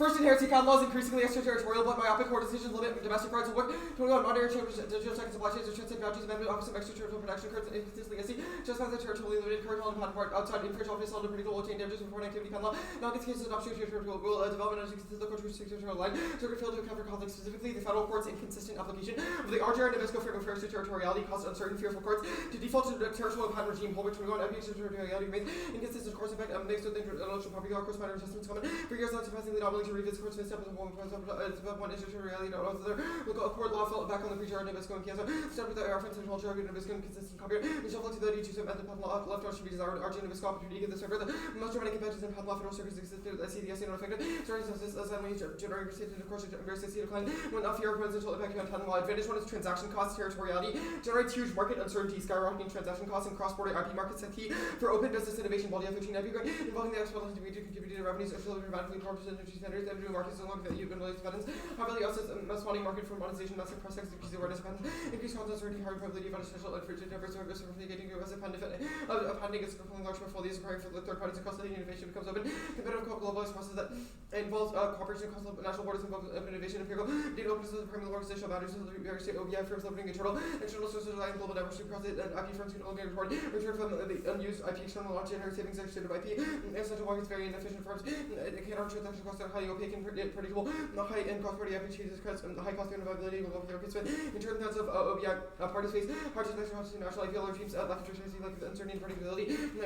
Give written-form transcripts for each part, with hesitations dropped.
First, inherency patent laws increasingly extraterritorial but myopic court decisions limit domestic rights of work. 21, modern digital second supply chains or transit boundaries, amendment, office of extraterritorial protection, current inconsistent legacy, just as the territorially limited current and patent part outside infringed office on unpredictable obtained damages before an activity patent law. Now, in these cases, adoption of territorial rule, development as inconsistent country territorial line, circuit failed to account for conflict specifically. The federal court's inconsistent application of the RGR and Nabisco framework of extraterritoriality caused uncertain, fearful courts to default to the territorial patent regime. Hold 21, extraterritoriality remains inconsistent course effect, mixed with intellectual property law, corresponding resistance common. For years, not surprisingly, not willing to revisit court's misstep of one extraterritoriality, not other. Local court law fell back on the pre-jar Nabisco and Chiesa. Step with the reference to culture, Nabisco and consistent copyright. The shelf flexibility to submit the patent law left out should be desired. RG Nabisco opportunity to get this over. The most dramatic conventions in patent law federal circuits existed. CDSA not affected. Starting census as only generating received of course embrace the decline. When not fear of presidential impact on patent law. Advantage one is transaction costs, territoriality. Generates huge market uncertainty, skyrocketing transaction costs and cross-border IP markets are key for open business innovation. Body F15 IP grant involving the export to contribute to revenues are still dramatically powerful energy standards. Individual markets no longer value and related patents. High value assets, responding market for monetization, massive prospects, increase awareness of patents, increased content uncertainty, higher probability of artificial and frigid diverse service for mitigating US patent patenting is fulfilling large portfolios requiring for the third parties across the innovation becomes open. Competitive globalized process that involves cooperation across national borders and innovation empirical data openness of the primary organizational boundaries of the various state OBI firms leveraging external sources relying global diversity across it and IP firms can only report return from the unused IP external launch generate savings extended IP and central markets very inefficient firms cannot transaction costs are highly opaque and predictable high end cost party IP changes cuts and high cost innovability will go for in turn that's of OBI parties face hard to national IP regimes lack of transparency lack of uncertainty and predictability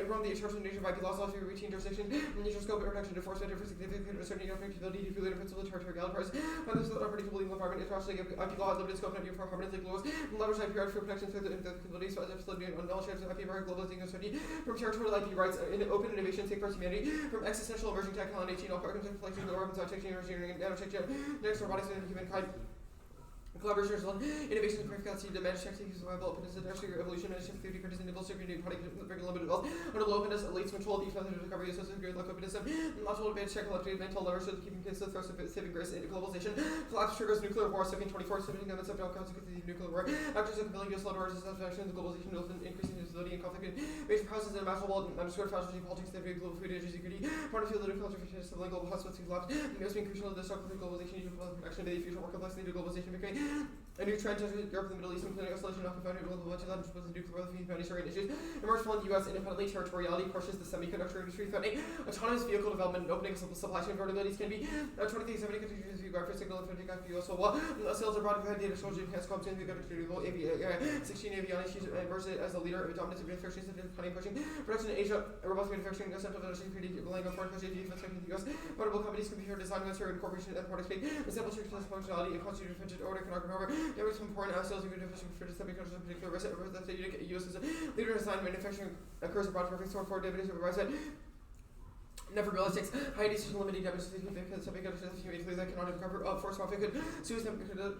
wrong the extraordinary nature of IP laws also routine jurisdiction nature scope and reduction enforcement for significant uncertainty and predictability due to the principle of territorial price when this is unpredictable legal environment internationally IP law has limited scope and idea for harmonizing laws leverage IPR for protection through the capabilities as absolutely and knowledge of IP market globalizing uncertainty from territorial IP rights in open innovation safeguards humanity from existential emerging technology all cartons and collecting the weapons technology engineering and nanotech next robotics and humankind collaboration on innovation and practicality to manage techniques survival openness and actually evolution and shift theory criticism enables security product very limited wealth under low openness leads control these methods of recovery associated with lack of openness multiple advanced check collective mental leverage of keeping kids the thrust of saving grace into globalization collapse triggers nuclear war 1724 17 governments of consequences of nuclear war actors of compelling US law orders satisfaction of globalization results in increasing instability and conflict in major houses in imaginable underscored fashion politics theory global food energy security part of the field of culture for civil global hospitals left most being crucial to the struggle for globalization need to production of the future work complexity to globalization victory a new trend enters Europe and the Middle East, including isolation, occupied global budget, that was the nuclear wealth, humanitarian issues. Emerged from the U.S. independently, territoriality pushes the semiconductor industry, threatening autonomous vehicle development and opening supply chain vulnerabilities can be 2070 countries guard for signal and fintech US so well. Sales abroad have had data shows enhanced competency in the global 16 avionics she's emerged as a leader of dominance of manufacturing and planning pushing production in Asia, robust manufacturing, central industry, relying on foreign countries, defense in the US. Portable companies can be here design, and corporation and product space, example, functionality, and constituted fidget order can however, there was some foreign sales of efficient for the semiconductors in particular that the US is a leader in design manufacturing occurs abroad for fixed for dividends of rise never realistics, high decision limiting damage to the semiconductors humanity that cannot recover force profit could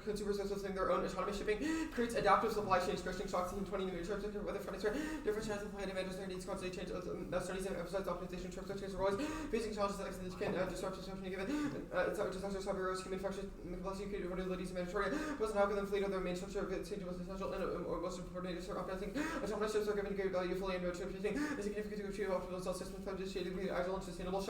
consumers associating their own autonomous shipping creates adaptive supply chain stretching shocks in 20 new terms of weather furniture different channels of supply and demand their needs constantly change studies and emphasize optimization terms of change roles facing challenges that can disrupt disruption given disasters cyber errors human factors complexity creative vulnerabilities and mandatory wasn't algorithm fleet of their main structure of its change was essential and most important is for optimizing autonomous ships are given great value fully and no trip a significant achieve optimal cell system times shading agile and sustainable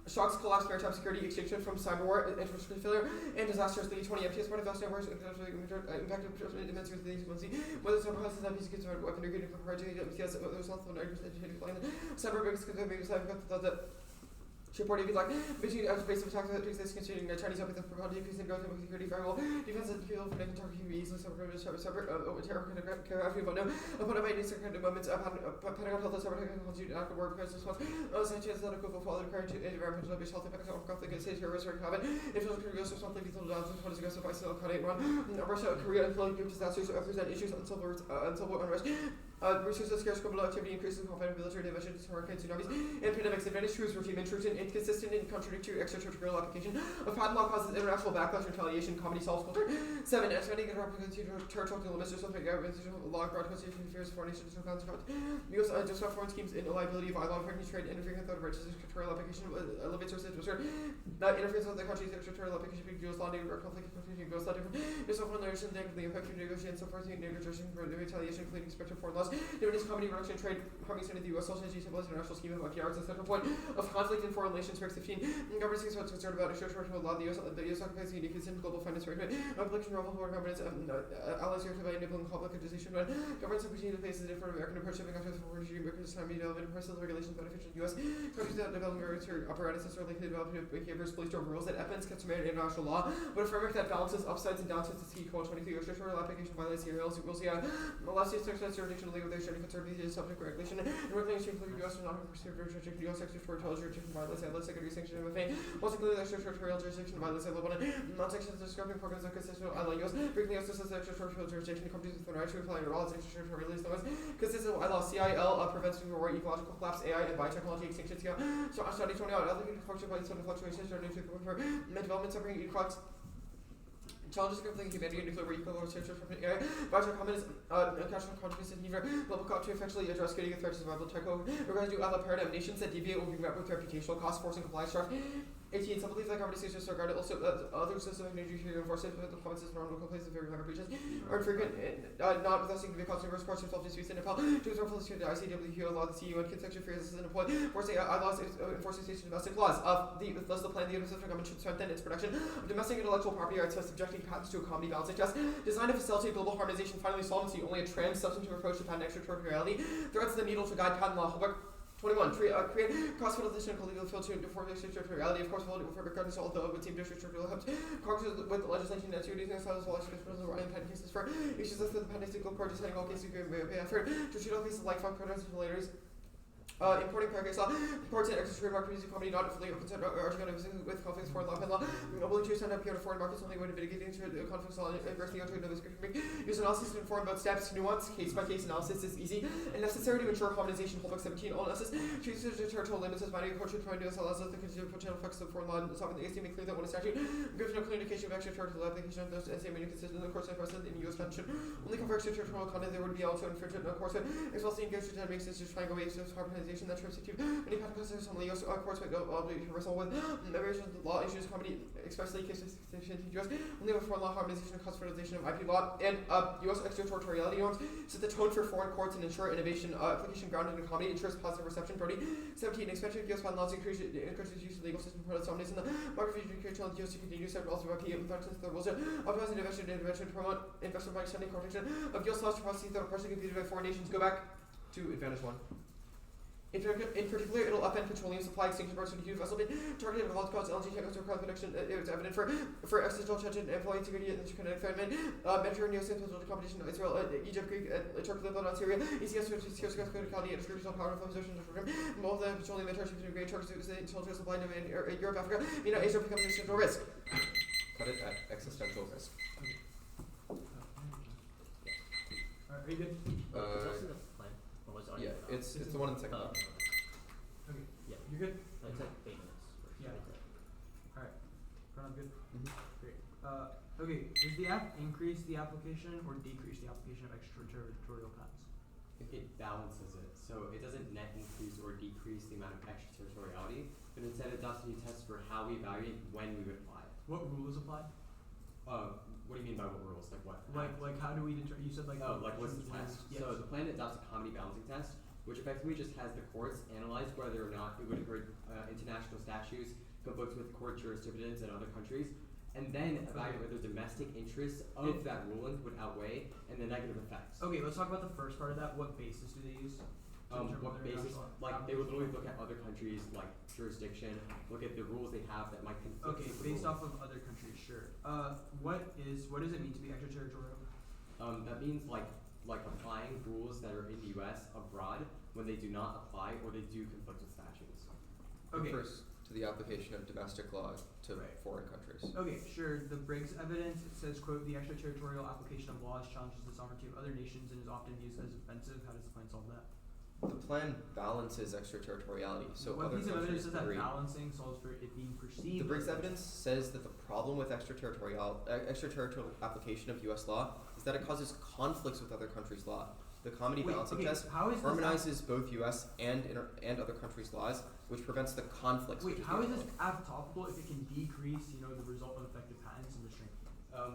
shocks collapse maritime security extinction from cyber war infrastructure failure and disasters the 20 MTS part of vast networks impacted immense with the whether cyber houses have pieces of weapon or getting project MTS there's also an educated plan cyber bigs could maybe that Report if you like, between base of attacks that exist considering Chinese weapons that provide decrease in growth and security variable, defense and field for making target can be easily separate terror cartography, but no, upon a maintenance kind of moments, Pentagon health and cyber technology to act work presence response, chances that a quick follow the current environmental based health effects of conflict against terrorist or habit, if it was aggressive something lethal downs, what is aggressive by South Korea, Russia, Korea, and flooding disasters represent issues on civil unrest. Resources scarce criminal activity increases confident military division hurricanes, tsunamis, and pandemics. Advantage truths regime intrusion, inconsistent and contradictory extraterritorial application of patent law causes international backlash, retaliation, comedy solves culture. 7. Expanding and territorial limits or something law broad constitution interferes foreign nations or bounds because disrupt foreign schemes in liability of law affecting trade interfering with other rights extraterritorial application elevates or interference with the country's extraterritorial application between US law or conflict between US law different. There's no foreign relation negatively affecting negotiation so forth negotiation for retaliation including spectrum foreign laws. Diminished comedy reduction trade harming into the U.S. social international scheme of IPR is the central point of conflict in foreign relations. 15. Governments is concerned about extraterritorial law. The U.S. occupies a unique position in global finance arrangement. Application of foreign governments allies here by enabling globalization. Governments have continued to face a different American approach to countries for regime because time development and personal regulations beneficial to U.S. countries that develop military apparatuses or likely develop behaviors, police or rules that evidence customary international law, but a framework that balances upsides and downsides is key. 23. Extraterritorial application violates the rules. Allows states to exercise jurisdiction legally with their conservative subject regulation and regulation including U.S. or non-conservative jurisdiction. U.S. extraterritorial jurisdiction violates the secondary sanction of MFA. Most including the extraterritorial jurisdiction violates the non-sections describing programs that consist of U.S. Frequently U.S. says the extraterritorial jurisdiction companies with the right to apply laws extraterritorially as consistent with law. CIL prevents war, ecological collapse, AI, and biotechnology extinction. So study 20 out. Other function by sudden fluctuations are new to for development suffering equals. Challenges conflicting humanity and nuclear equilibrium from AI. Biotech communism, national consciousness and heaver level cut to effectively address getting a threat to survival tech. We're going to do other paradigm nations that deviate will be met with reputational costs, forcing compliance strife. 18. Some believe that government states regarded also other systemic energy reinforcement with the provinces around local places of very minor breaches are infrequent, not without significant consequences. Reports of self-disputes in Nepal. To its reference to the ICWQ law, the CU and section for assistance employed, forcing laws enforcing states domestic laws. Thus, the plan the federal government should strengthen its protection of domestic intellectual property rights by subjecting patents to a comedy balancing test designed to facilitate global harmonization. Finally, solvency. Only a trans substantive approach to patent extraterritoriality threads the needle to guide patent law. 21. Create cross-fertilization and legal field to inform extraterritoriality. Of course, regardless of all the would seem to extraterritorial helps Congress with legislation that's using as well as patent cases for issues of the patent legal court deciding all cases effort to treat all cases like five creditors and violators. Importing paragraphs law, courts and extraterritorial market company not affiliated with conflicts foreign law and law. Willing to send up here to foreign markets only way to mitigate the conflicts law and aggressive to another use analysis to inform about steps, nuance, case by case analysis is easy and necessary to ensure harmonization. Holdback 17. All analysis chooses the territorial limits as binding court should try to allows us to consider potential effects of foreign law and solving the AST make clear that when a statute gives no clear indication of extraterritorial application of those and same when consistent in the courts and precedent in U.S. patent should only cover extraterritorial content there would be also infringement of course as well as the engaged to make sense to try and go away to harmonization that terms to many patent concerns on the U.S. courts might wrestle with various law issues comedy especially cases in the U.S. only with foreign law harmonization and cross-fertilization of IP law and U.S. extraterritoriality norms set the tone for foreign courts and ensure innovation application grounded in comedy ensures positive reception. 17. Expansion of U.S. patent laws encourages use of the legal system for dominance in the market for educational and U.S. to continue to set rules of IP infections the rules of optimizing intervention to promote investment by extending protection of U.S. laws to processes that are partially competed by foreign nations. Go back to advantage 1. In particular, it'll upend petroleum supply extinction parts of the vessel bin targeted at Holocaust, LNG technical crowd production. It's evident for existential tension, employee integrity, and interconnected threat. Mediterranean, central competition, Israel, Egypt, Greek, Turkey, Lebanon, Syria, ECS, Topicality, and traditional power influence program. Both the petroleum and Turkey between great Turks, intelligence supply demand, Europe, Africa, Asia becoming existential risk. Cut it at existential risk. Are you good? Yeah, it's the one in the second. Okay. Yeah. You're good? It's like 8 minutes. Yeah. Alright. Pranab, good? Mm-hmm. Great. Okay, does the app increase the application or decrease the application of extraterritorial patents? It balances it, so it doesn't net increase or decrease the amount of extraterritoriality, but instead it adopts a new test for how we evaluate when we would apply it. What rules apply? What do you mean by what rules? Like what? Like how do we determine? You said like. Oh, like what's the test? Yes. So the plan adopts a comedy balancing test, which effectively just has the courts analyze whether or not it would hurt international statutes, conflicts with court jurisprudence in other countries, and then evaluate whether domestic interests of that ruling would outweigh and the negative effects. Okay, let's talk about the first part of that. What basis do they use? What basis? Like they would literally look at other countries' like jurisdiction, look at the rules they have that might conflict. Okay, based off of other countries, sure. What does it mean to be extraterritorial? That means like applying rules that are in the U.S. abroad when they do not apply or they do conflict with statutes. Okay. Refers to the application of domestic law to foreign countries. Okay, sure. The Briggs evidence, it says, quote, the extraterritorial application of laws challenges the sovereignty of other nations and is often used as offensive. How does the plan solve that? The plan balances extraterritoriality, so what other piece of evidence countries says that agree. balancing solves for it being perceived? The Briggs evidence says that the problem with extraterritorial application of U.S. law is that it causes conflicts with other countries' law. The comedy balancing test harmonizes both U.S. and other countries' laws, which prevents the conflicts. Wait, how is this app topical if it can decrease, the result of effective patents and restraint?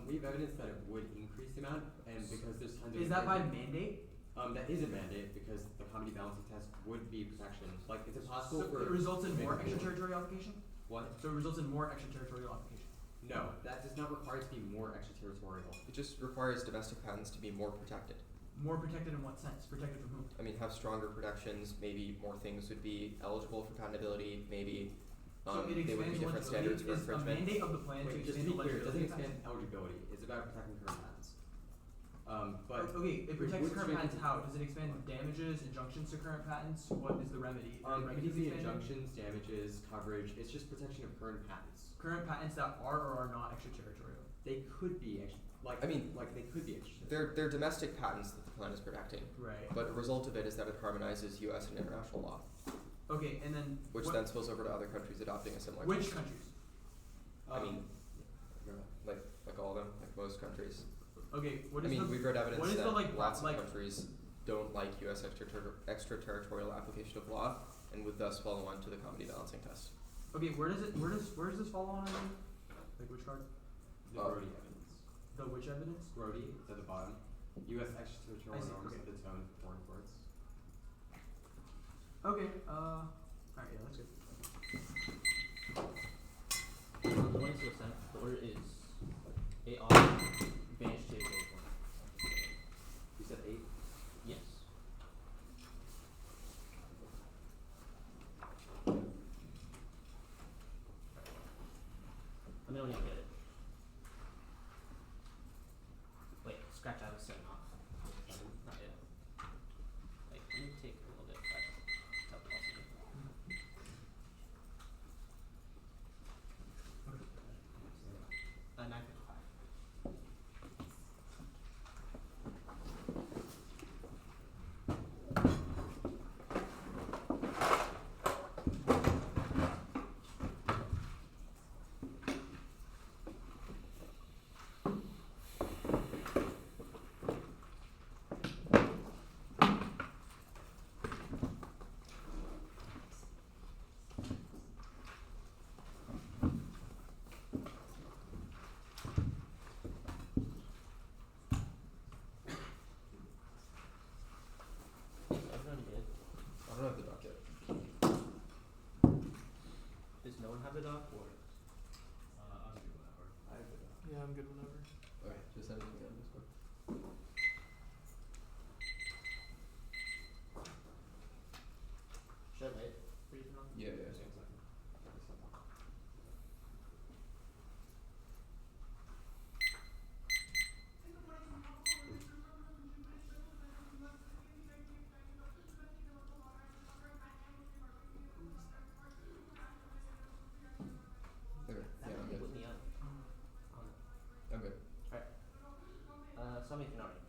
We have evidence that it would increase the amount, and because there's tons of. Is that by mandate? That is a mandate because the comedy balancing test would be protection. Like, it's impossible So for. it results in more individual- extraterritorial application? What? So it results in more extraterritorial application. No, that does not require it to be more extraterritorial. It just requires domestic patents to be more protected. More protected in what sense? Protected from whom? I mean, have stronger protections. Maybe more things would be eligible for patentability. Maybe So it there would be expands different eligibility. standards for Is a infringement. mandate of the plan to Wait, just to expand be clear, it doesn't eligibility? expand eligibility. It's about protecting current patents. But Okay, it protects would current strengthen- patents how? Does it expand damages, injunctions to current patents? What is the remedy? it remedy could be expanding? injunctions, damages, coverage. It's just protection of current patents. Current patents that are or are not extraterritorial. They could be like they could be extraterritorial. They're domestic patents that the plan is protecting. Right. But a result of it is that it harmonizes U.S. and international law, Okay, and then which what, then spills over to other countries adopting a similar. which test. countries? I mean, like all of them, like most countries. Okay, what I is mean, the we've read evidence what is that the, like, lots like- of countries don't like U.S. extraterritorial application of law, and would thus follow on to the comedy balancing test. okay, where does this follow on again? Like which card? The Brody evidence. The which evidence? Brody, it's at the bottom. U.S. extraterritorial I see, norms okay. of its own foreign courts. Okay, alright, yeah, that's good. According to the Senate, the order is 8R, bench table 8. You said 8? Yes. I don't even get it. Wait, scratch out of 7 off. Not yet. Like, let me take a little bit back. Topicality. 9:55. Everyone good? I don't have the docket. Does no one have the doc or? I'll do whatever. I have the doc. Yeah, I'm good whenever. Okay, just send it again. This one. Should I wait for you to know? Yeah. Okay. That Yeah, I'm really good. put me on. I'm good. Somebody can already.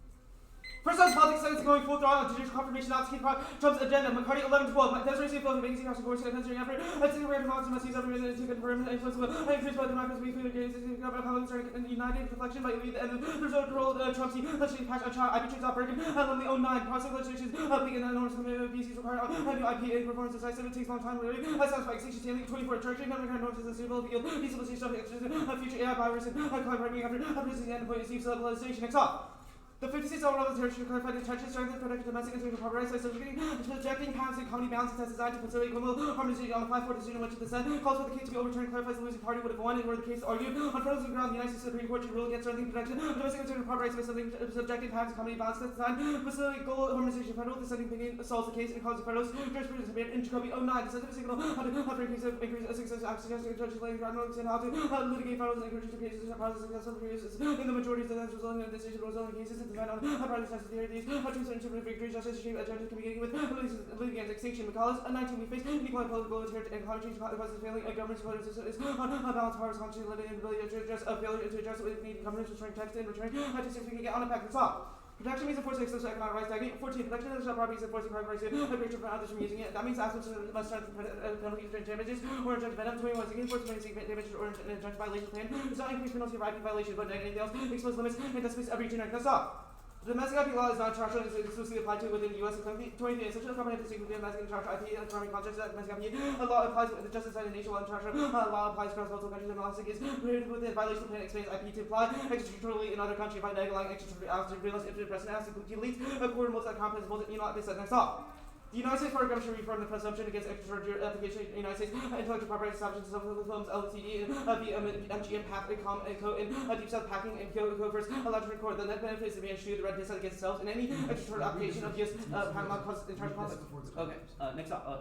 First class politics studies going full throttle on judicial confirmation not to keep Trump's agenda. McCarthy 11-12. Desperation feels making House of Course and Pennsylvania effort. I think we're democracy must use every reason to confirm influence of increased by democracy between the united reflection by the end of the result role Trump's legislative patch on child IP trades operating and only 09 process legislation being an enormous PCs required on new IP performance decisive. It takes a long time really. I sounds like extinction standing 24 direction number kind of notices the suitable field decibelization of future AI virus and collaborating after the end point is stabilization next off. The 56 overall territory clarified intention strengthen protecting domestic and social property rights by subjecting powers and comedy balancing test designed to facilitate equivalent harmonization on the 5-4 decision which the Senate calls for the case to be overturned, clarifies the losing party would have won and where the case argued on federalism ground the United States Supreme Court should rule against strengthening protection of domestic and social property rights by subjecting powers and comedy balancing test designed to facilitate goal harmonization. Federal dissenting opinion solves the case and causes federalist jurisprudence to be in Jacoby 09 decided signal how to increase success suggesting judges letting ground notice and how to litigate federalism and encourage the cases and process successful cases in the majority of the resulting in decision resulting cases and designed on necessities, truths and interpretive victories, justice, shape, judges can begin with living against extinction. McCullough's 19 we face inequality, political and climate change, causes failing government's is on balance powers, conscious, and ability to address failure to address what needed governance, returning text and returning to see if we can get on a pack. That's all. Protection means enforcing social economic rights. Tagging 14. Protection of the property is enforcing private rights to creation for others from using it. That means assets must strengthen penalties for damages or injunct venom. 21. Seeking enforcement damages or injunct violation plan does not increase penalty of IP violation, but anything else expose limits and does space every generic. That's all. The domestic IP law is not international and is exclusively applied to within the U.S. 23. Essentially, comprehensive distinction between domestic and international IP and economic concepts that domestic IP law applies just inside the nation, while international law applies across multiple countries. And domestic is prohibited within violation of plain expands IP to apply extraterritorially in other countries by neglecting extraterritorial infinite precedent as to delete a quarter most competence most unilateral next off. The United States Federal Government should reform the presumption against extraterritorial application in the United States intellectual property establishments of films, LCD, MGM, PAP, and Co. in Deep South Packing and Co. First allowed to record the net benefits of being issued the red data against itself in any extraterritorial application of US Panama causes international conflict. Okay, next off.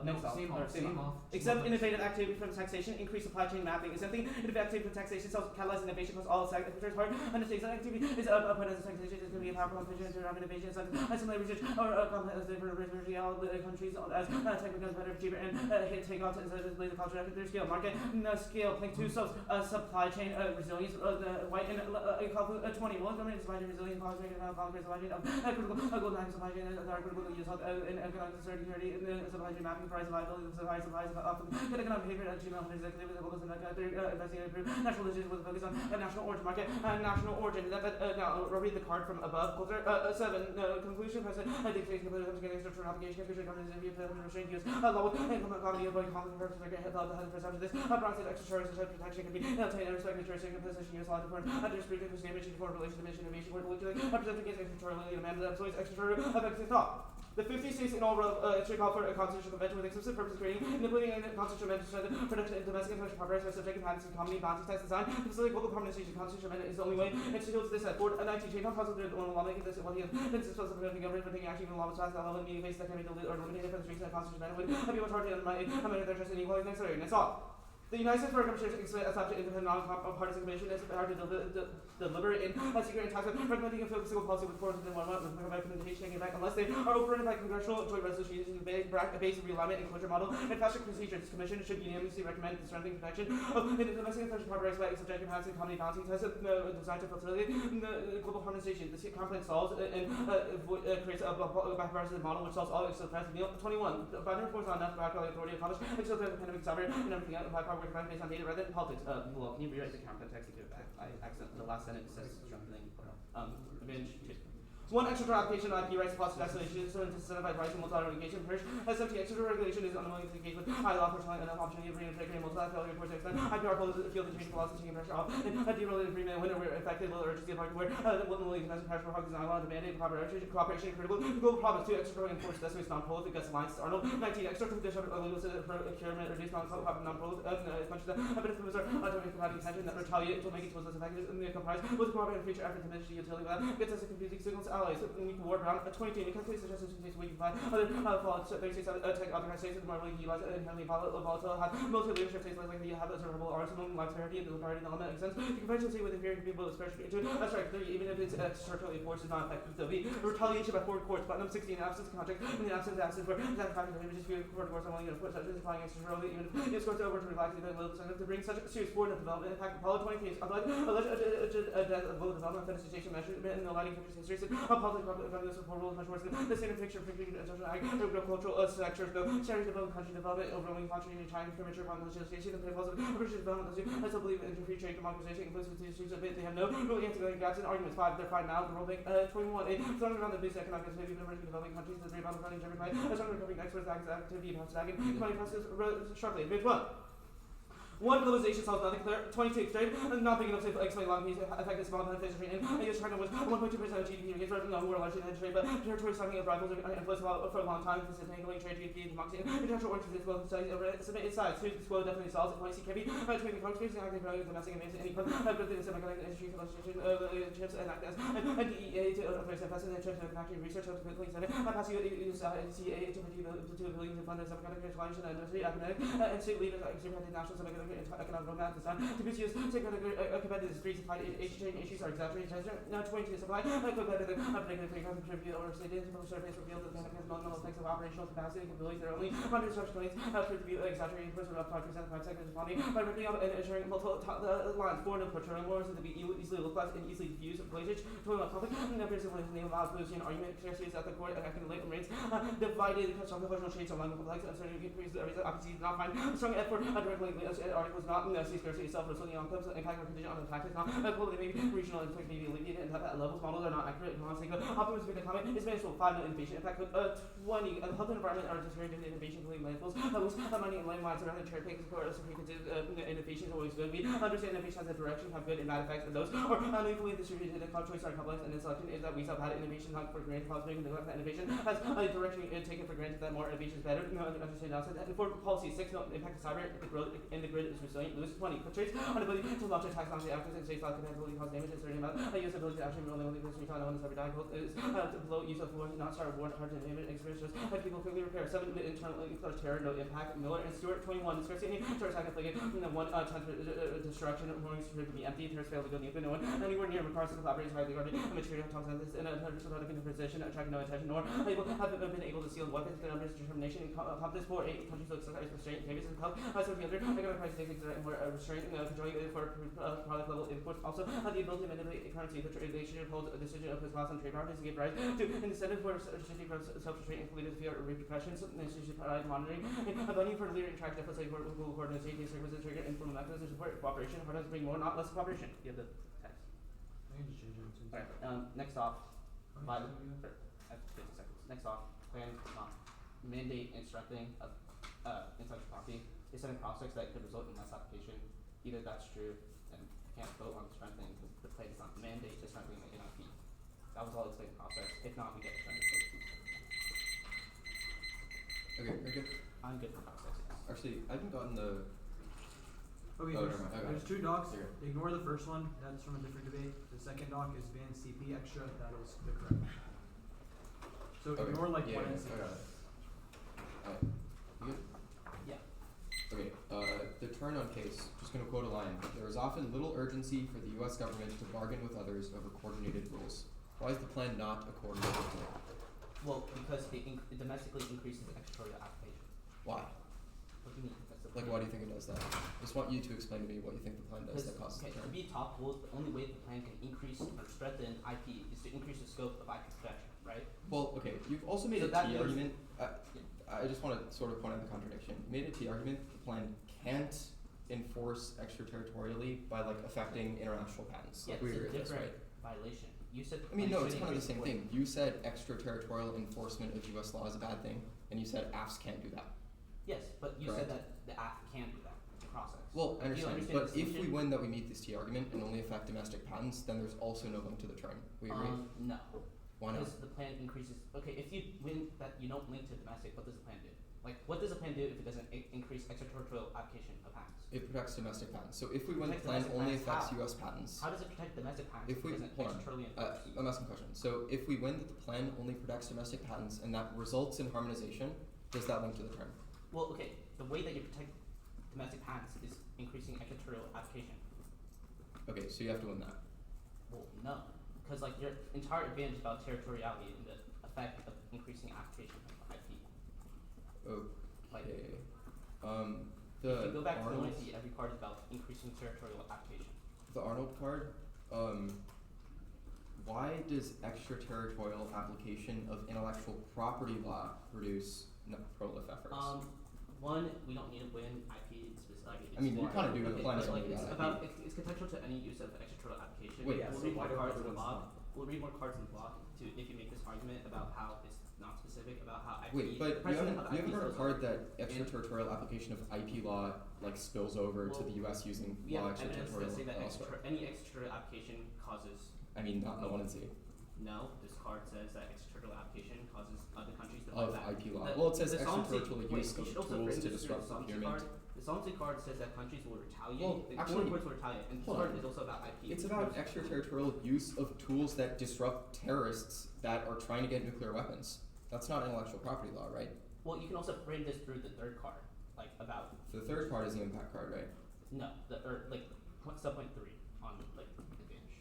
Same off. Exempt innovative activity from taxation, increase supply chain mapping. Exempting innovative activity from taxation sells catalyze innovation across all sectors. Part understates that activity is put as a taxation is going to be a powerful competition to innovation. Similar research or countries as technical better, cheaper, and take off to the culture at their scale. Market scale, link to supply chain resilience. The white and 21 government supply chain resilience, supply chain of critical global supply chain, critical use of economic security, supply chain mapping, price viability, supplies of economic behavior, achievement, executive, investing and improve national legislation with a focus on national origin market, national origin. Now, read the card from above. 7. Conclusion. President dictates extraterritorial application. Restraint use law and comedy avoiding conflict purposes like the presumption. This process extraterritorial protection can be obtained under jurisdiction position use law to form under speaking to damage to foreign relation dimension innovation where representing against extraterritoriality and amended employees extraterritorial effective thought. The 50 states in all should call for a constitutional convention with explicit purpose of creating and implementing a constitutional amendment to strengthen production and domestic intellectual property rights by subjecting patents and comedy bounties tax design to facilitate global harmonization. Constitutional amendment is the only way institutes this at board 19 change on possible through the lawmaking this one the principles of the government for taking action when law was passed that level in meeting basis that can be deleted or eliminated for the reason that constitutional amendment would be much harder to amend their interest in equality necessary. And that's all. The United States Federal Government should establish an independent non-partisan commission as power to deliberate in secret and tax recommending a fiscal policy with force within 1 month with recommendation taking effect unless they are overridden by congressional joint resolution using the base realignment and closure model and faster procedure. This commission should unanimously recommend the strengthening protection of domestic intellectual property rights by subjecting patents and comedy bounties as designed to facilitate global harmonization. This complaint solves and creates a bipartisan model which solves all except president. 21. Binary force not enough practical authority to accomplish except the pandemic sovereign and everything else. Based on data rather than politics. Well, can you rewrite the content text to give it back? I accidentally, the last sentence says strengthening. Image 2. One extraterritorial application of IP rights plus isolation so to incentivize rights and multilateral engagement. First, SMT extraterritorial regulation is unwilling to engage with high law for telling enough opportunity of reintegrating multilateral reports to extend IPR policies to field and change laws and taking pressure off and deregulated agreement when we're effective will urge the party where willingly domestic pressure for hugs and allowed to mandate cooperation critical global problems. 2. Extraterritorial enforced this way non-prolific Gus alliances. Arnold 19. Extraterritorial procurement reduce non-prolific as much as the benefits are providing attention that retaliate to make it less effective and comprise with cooperative future effort to diminish the utility without gets us a confusing signals to allies. War around 22. In countries such as states where you find other fallout 36 attack other states that normally utilize and heavily volatile have military leadership states like the have observable arsenal and prosperity and the party element makes sense. The convention say with inferior people especially to strike 30 even if it's extraterritorial force is not effective. So the retaliation by foreign courts. Button 16. Absence of contract in the absence where that factor images few foreign courts are willing to put such as applying extraterritorially even if it's going over to relax the will to bring such serious foreign development impact. Apollo 23 alleged development fetishization measures in the lighting countries history public rules much worse than the standard picture of agricultural sectors, though sharing development, country development, overwhelming country in China, premature upon legislation, and principles of British development, I still believe in free trade, democratization, inclusive institutions of it. They have no really anti-going gaps in arguments. 5. They're fine now. The World Bank 21. Throwing around the basic economic activity of emerging developing countries, the 3 funding German by strong recovering experts, activity, stacking, money prices sharply. Page 1. Globalization solves nothing clear. 22 trade, not big enough to explain long piece effective small benefits of trade. And US China was 1.2% of GDP against revenue, who are largely in trade, but territory sucking of rivals and influence for a long time, facilitating trade, GDP, democracy, and international origins as well as studies over its size. This quote definitely solves it. Policy can be between the countries, and active value of domestic advances, any good thing the semiconductor industry, legislation, chips, and DEA to place investment in chips and factory research, to quickly send it. Pass you CA to $2 billion to fund the semiconductor coalition and industry, academic, and state leaders, extremely national semiconductor economic roadmap design to be used to competitive street supply exchange issues are exaggerated. Now 22 supply competitive contribute or stated to the surface revealed that the fundamental effects of operational capacity and capabilities that are only under such claims prove to be exaggerated in of 5% of 5 seconds of funding by ripping up and ensuring multiple lines. 4. No Petroleum wars to be easily localized and easily diffused blazage to a public principle in the name of pollution argument clearly is at the court and can late remains divided because some professional shades along the complex and certain increases opposites not find strong effort directly article is not see scarcity itself, or something outcomes, impact or condition on the fact is not globally, maybe regional, and maybe alleviated, and that levels models are not accurate. Optimism with the comment is managed to 5 million innovation. In fact, 20 health and environment are discouraging innovation, including landfills, money and landmines around the cherry picks, innovation is always good. We understand innovation has a direction, have good and bad effects, and those are unequally distributed. The choice are complex, and the selection is that we have had innovation not for granted, possibly neglect that innovation has a direction taken for granted that more innovation is better. Understand downside. And for policy 6, no impact of cyber, the growth in the grid is resilient. Lose 20. Portrays on ability to launch attacks on the actors and states like compatibility cause damage in a certain amount. Use ability to actually only because we found out when the cyber die is below use of war, not start war, hard to damage, experience just people quickly repair. 7 internal terror, no impact. Miller and Stewart 21. Discussing terror attack inflicted 1 destruction, warnings to be empty, terrorists fail to go deep, no one anywhere near McCarthy collaborates highly regarded material talks on this in a position, attract no attention, nor have been able to seal weapons, the numbers, determination, and competence for 8 countries to exercise restraint, Davis and health, as of the other economic crisis takes more restraint, controlling for product level imports, also have the ability to manipulate currency, the relationship holds a decision of his class on trade boundaries to give rise to incentive for restricting self-restraint, including the fear of repercussions, institution monitoring, a venue for leader interaction efforts like global coordination, these services trigger informal mechanisms to support cooperation, hard to bring more, not less cooperation. You have the text. I can just change it. Alright, next off, I have 50 seconds. Next off, plan mandate and strengthening of intellectual property is setting prospects that could result in less application. Either that's true, and you can't vote on strengthening because the plan does not mandate the strengthening of NIP. That was all explained prospects. If not, we get a strengthening. Okay, very good. I'm good for prospects, yes. Actually, I haven't gotten the. Okay, Oh, there's, never mind. I got there's it. 2 docs. Here. Ignore the first one. That's from a different debate. The second doc is ban CP extra. That is the correct. So Okay. ignore like Yeah, 1 and I 6. got it. Alright. You good? Yeah. Okay, the turn-on case, just gonna quote a line. There is often little urgency for the US government to bargain with others over coordinated rules. Why is the plan not a coordinated tool? Well, because it domestically increases extraterritorial application. Why? What do you mean? Like, why do you think it does that? Just want you to explain to me what you think the plan does that causes okay, the to turn. be top rules, the only way the plan can increase or strengthen IP is to increase the scope of IP protection, right? Well, okay, you've also made So a that T means- argument. I just want to sort of point out the contradiction. You made a T argument that the plan can't enforce extraterritorially by like affecting international patents. Yeah, Like we it's a agree with this, different right? violation. You said the I mean, plan no, it's should kind of the increase same the thing. You said extraterritorial enforcement of US law is a bad thing, and you said AFs can't do that. Yes, but you Correct. said that the act can do that. The process. Well, I Do you understand, understand but the if we distinction? win that we meet this T argument and only affect domestic patents, then there's also no link to the term. We agree? No. Why not? Because the plan increases. Okay, if you win that you don't link to domestic, what does the plan do? Like, what does the plan do if it doesn't increase extraterritorial application of patents? It protects domestic patents. So if we win the Protects plan domestic only patents affects how? US patents. How does it protect domestic patents If we if it doesn't hold on, extraterritorially enforce? I'm asking a question. So if we win that the plan only protects domestic patents and that results in harmonization, does that link to the term? Well, okay, the way that you protect domestic patents is increasing extraterritorial application. Okay, so you have to win that. Well, no, because like your entire advantage about territoriality and the effect of increasing application of IP. Like, Okay. if The you go back to the Arnold, OIC, every card is about increasing territorial application. the Arnold card, why does extraterritorial application of intellectual property law produce prolif efforts? One, we don't need to win IP specifically. I mean, you kinda do, the Okay, plan is but, like, only it's about about it's contextual to any use of extraterritorial application. Wait, yeah, we'll so read why more do cards in other the ones block. We'll read more cards in the block to if you make this argument about how it's not specific about how IP. Wait, but the you precedent haven't of IP heard a goes card over. that extraterritorial application of IP law like spills over to Well, the US using We law have evidence that extraterritorial say that elsewhere? any extraterritorial application causes. I mean, not the one and Z No, this card says that extraterritorial application causes other countries to of fight back. IP law. The- Well, it says the Solvency- extraterritorial wait, use you of should also tools bring to this disrupt the Solvency procurement. card. The Solvency card says that countries will retaliate. Well, the actually- foreign courts will retaliate, and this hold card on. is also about IP. It's about extraterritorial use of tools that disrupt terrorists that are trying to get nuclear weapons. That's not intellectual property law, right? Well, you can also frame this through the third card, like about The third card is the impact card, right? no, or like sub-point 3 on like advantage.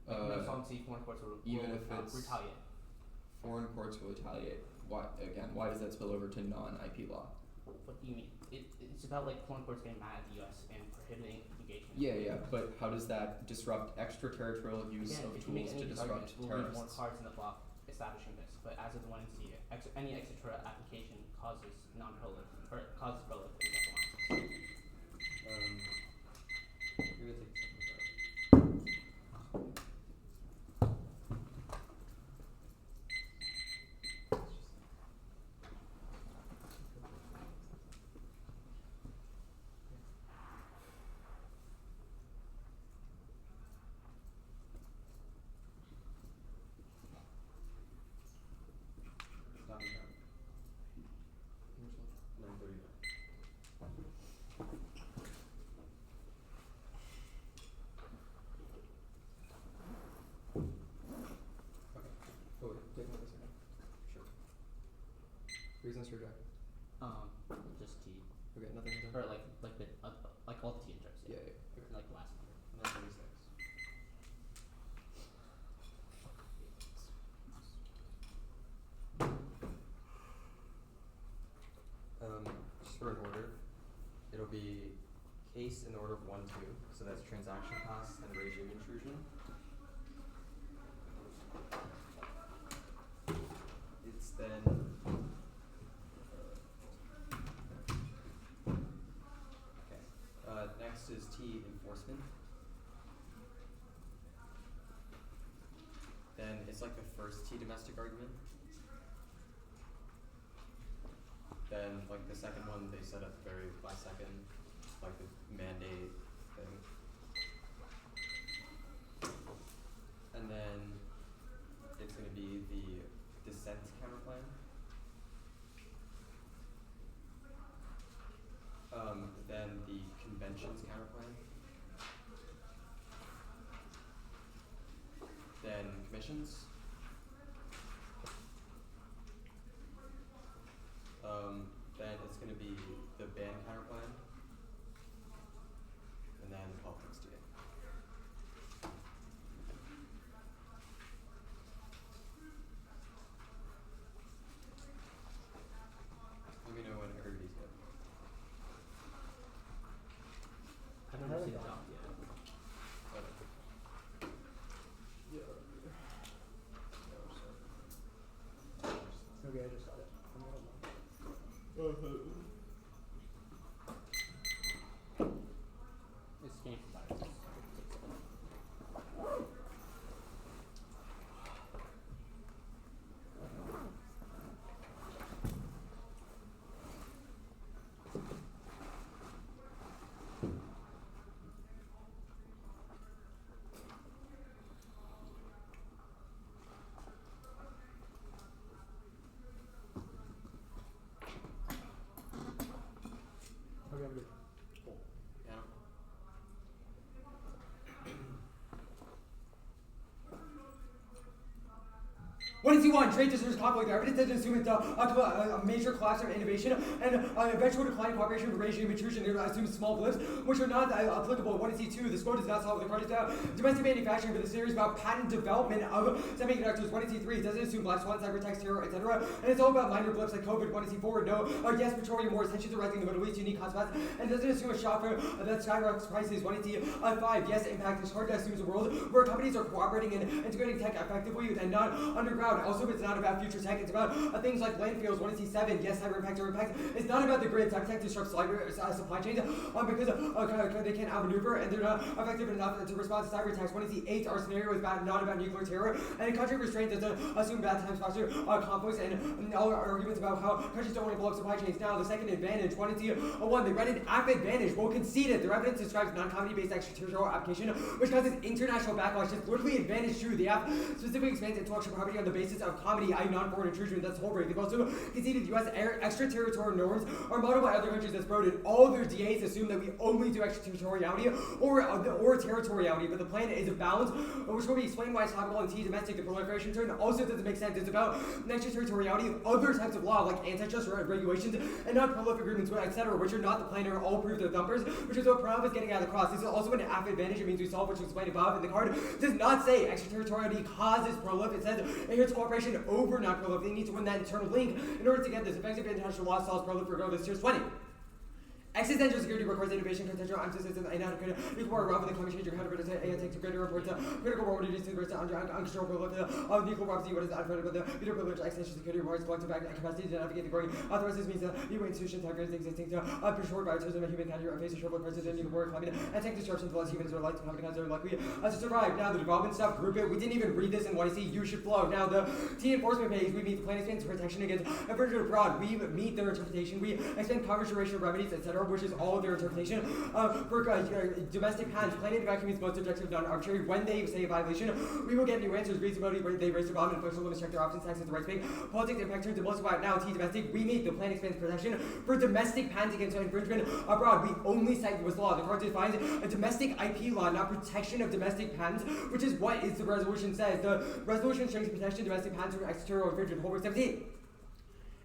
Like, Uh, no Solvency, foreign courts will even if it's- retaliate. Foreign courts will retaliate. Why does that spill over to non-IP law? What do you mean? It's about like foreign courts getting mad at the U.S. and prohibiting engagement. Yeah, but how does that disrupt extraterritorial use Again, of if you make tools any to of these disrupt arguments, we'll read more terrorists? cards in the block establishing this. But as of the one in C, any extraterritorial application causes non-prolif or causes prolif in several lines. or like all the T injects. Yeah. Like the last one. And then 36. Just for an order, it'll be case in the order of 1, 2. So that's transaction costs and regime intrusion. It's then next is T enforcement. Then it's like the first T domestic argument. Then like the second one they said at the very last second, like the mandate thing. And then it's gonna be the dissent counterplan. Then the conventions counterplan. Then commissions. Then it's going to be the ban counterplan. And then politics TA. Let me know when everybody's good. I haven't seen the job yet. Okay, I just got it. It's game providers. Okay, I'm good. Cool. Yeah. What does he want? Trade decisions, conflict, evidence doesn't assume it's a major collapse of innovation and eventual decline in cooperation with regime intrusion. It assumes small blips, which are not applicable. What is he2? The scope does not solve the card domestic manufacturing, but the series about patent development of semiconductors. What is he3? It doesn't assume black swan, cyber attacks, terror, etc. And it's all about minor blips like COVID. What is he4? No. Yes, petroleum wars, tensions are rising in the Middle East, unique hotspots, and doesn't assume a shock that skyrockets prices. What is he5? Yes, impact is hard to assume a world where companies are cooperating and integrating tech effectively and not underground. Also, it's not about future tech, it's about things like landfills. What is he7? Yes, cyber impact or impact. It's not about the grid. Cyber tech disrupts supply chains because they can't outmaneuver and they're not effective enough to respond to cyber attacks. What is he8? Our scenario is not about nuclear terror, and a country restraint doesn't assume bad times foster conflicts and all our arguments about how countries don't want to blow up supply chains. Now, the second advantage. What is he1? They read an app advantage. Well, conceded. Their evidence describes non-comedy-based extraterritorial application, which causes international backlash. It's literally advantage true. The app specifically expands intellectual property on the basis of comedy, i.e. non-foreign intrusion. That's the whole break. They've also conceded U.S. extraterritorial norms are modeled by other countries. That's broadened. All their DAs assume that we only do extraterritoriality or territoriality, but the plan is a balance, which will be explained why it's topical and T domestic. The proliferation turn also doesn't make sense. It's about extraterritoriality of other types of law, like antitrust regulations and non-prolific agreements, etc., which are not the plan or all proof they're thumpers, which is what Proliferation is getting out of the cross. This is also an app advantage. It means we solve, which is explained above. And the card does not say extraterritoriality causes prolific. It says it here's cooperation over non-prolific. They need to win that internal link in order to get this. Effective international law solves prolific regardless. Here's 20. Existential security requires innovation, potential emphasis, and inadequate. Equal more rather than climate change or counterplan. AI takes a greater importance. Critical role to reduce the risk to uncontrollable of nuclear property. What is unpredictable? The leader privilege, existential security requires collective capacity to navigate the growing. Authorizes means that new institutions have great existing to ensure bioterrorism and human cancer face a trouble crisis and need war, climate, and take disruptions unless humans are like to come together likely to survive. Now the development stuff, group it. We didn't even read this in what I see. You should flow. Now the T enforcement page. We meet the plan expands protection against infringement abroad. We meet their interpretation. We extend coverage, duration, remedies, etc., which is all of their interpretation. For domestic patents, planning to vacuum is most objective, non-arbitrary. When they say a violation, we will get new answers. Reasonability, they raise the bomb and social limits, check their options, taxes, the rights pay. Politics, impact turns to most about now. T domestic, we meet the plan expands protection for domestic patents against infringement abroad. We only cite U.S. law. The court defines a domestic IP law, not protection of domestic patents, which is what is the resolution says. The resolution strengthens protection of domestic patents from extraterritorial infringement. Homework 17.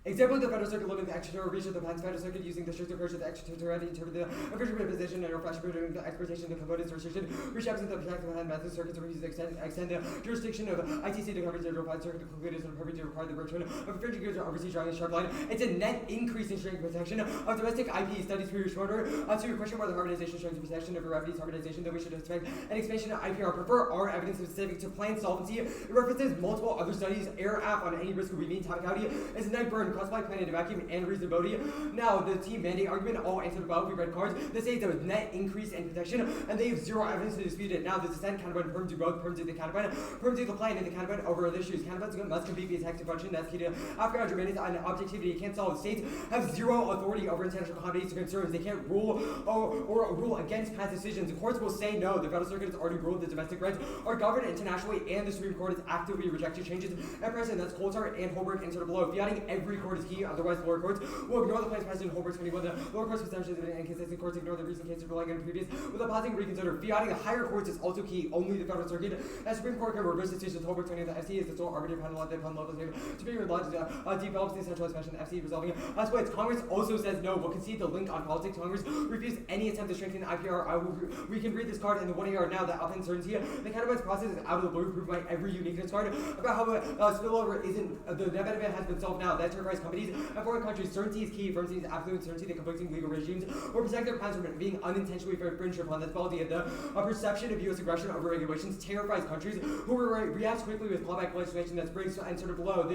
Example, the Federal Circuit limiting the extraterritorial reach of the plan's Federal Circuit using the strict approach of the extraterritoriality to interpret the infringement position and reflection between the exportation of the components restriction, which happens in the protective plan method circuits or use extend the jurisdiction of ITC to cover the federal circuit to conclude is appropriate to require the return of infringing goods or overseas drawing a sharp line. It's a net increase in strength protection of domestic IP studies for your shorter to your question about the harmonization strength protection of revenues harmonization that we should expect an expansion of IPR. Prefer our evidence specific to plan solvency. It references multiple other studies. Air app on any risk would be mean. Topicality is a night burn caused by plan in a vacuum and reasonability. Now, the team mandate argument all answered above. We read cards. They say there was net increase in protection, and they have zero evidence to dispute it. Now, the dissent counterpoint perm to both, perm to the counterpoint, perm to the plan, and the counterpoint over other issues. Counterpoints must compete via text function. That's key to African Germanics on objectivity. Can't solve. States have zero authority over international comedies or concerns. They can't rule or rule against past decisions. The courts will say no. The Federal Circuit has already ruled that domestic rights are governed internationally, and the Supreme Court has actively rejected changes at present. That's Coulthard and Holbrook inserted below. Fiating every court is key. Otherwise, lower courts will ignore the plans precedent. Holbrook's 21. The lower court's presumptions and inconsistent courts ignore the recent cases relying on previous without pausing reconsider. Fiating the higher courts is also key. Only the Federal Circuit and Supreme Court can reverse decisions. Holbrook 20. The FCA is the sole arbiter panel at the level to be relied develops the centralized fashion. FCA resolving splits. Congress also says no. We'll concede the link on politics. Congress refused any attempt to strengthen IPR. We can read this card in the 1 AR now that up uncertainty. The counterpoints process is out of the blue, proved by every uniqueness card about how spillover isn't the net benefit has been solved now. That enterprise companies and foreign countries. Certainty is key. Firmity is absolute certainty that conflicting legal regimes or protect their plans from being unintentionally infringed upon. That's faulty. The perception of U.S. aggression over regulations terrifies countries who react quickly with clawback legislation that brings and sort of below.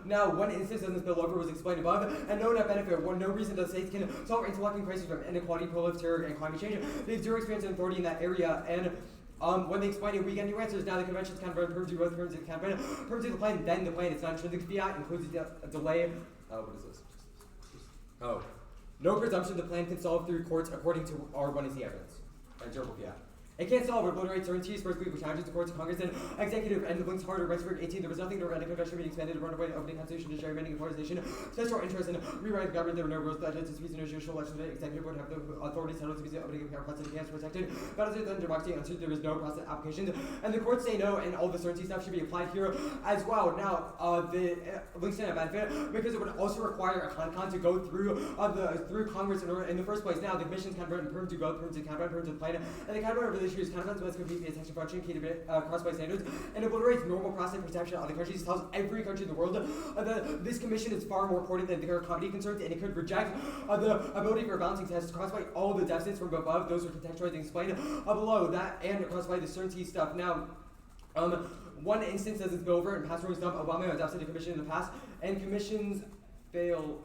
Now, one instance of this spillover was explained above, and no net benefit. No reason that states can solve interlocking crises from inequality, proliferation, terror, and climate change. They have zero experience and authority in that area, and when they explain it, we get new answers. Now the convention's kind of perms to both perms to the campaign, perms to the plan, then the plan. It's not intrinsic fiat, includes a delay. What is this? Oh. No presumption the plan can solve through courts according to R1 is the evidence. And durable fiat. It can't solve or obliterate certainties, firstly, which challenges the courts, Congress, and executive, and the links harder. Rexburg 18, there was nothing to render convention being expanded, run away, opening constitution, to gerrymandering, polarization, special interest, and rewriting the government. There were no rules that disputes in a judicial election. The executive would have the authority settled to be the opening of power precedent against protected. Battles than democracy answered there is no process applications. And the courts say no, and all the certainty stuff should be applied here as well. Now, the links stand at benefit because it would also require a con to go through through Congress in the first place. Now, the commission's convert perm to both, perm to counter, perm to the plan, and the counter over the issues, counterplans must compete via attention function, key to cross by standards, and obliterates normal process perception of other countries. Tells every country in the world that this commission is far more important than their comedy concerns, and it could reject the ability for a balancing test crossed by all the deficits from above. Those are contextualized and explained below that, and crossed by the certainty stuff. Now, one instance as it's over and past rulings dump. Obama adopted a commission in the past, and commissions fail.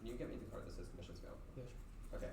Can you get me the card that says commissions fail? Yes. Okay.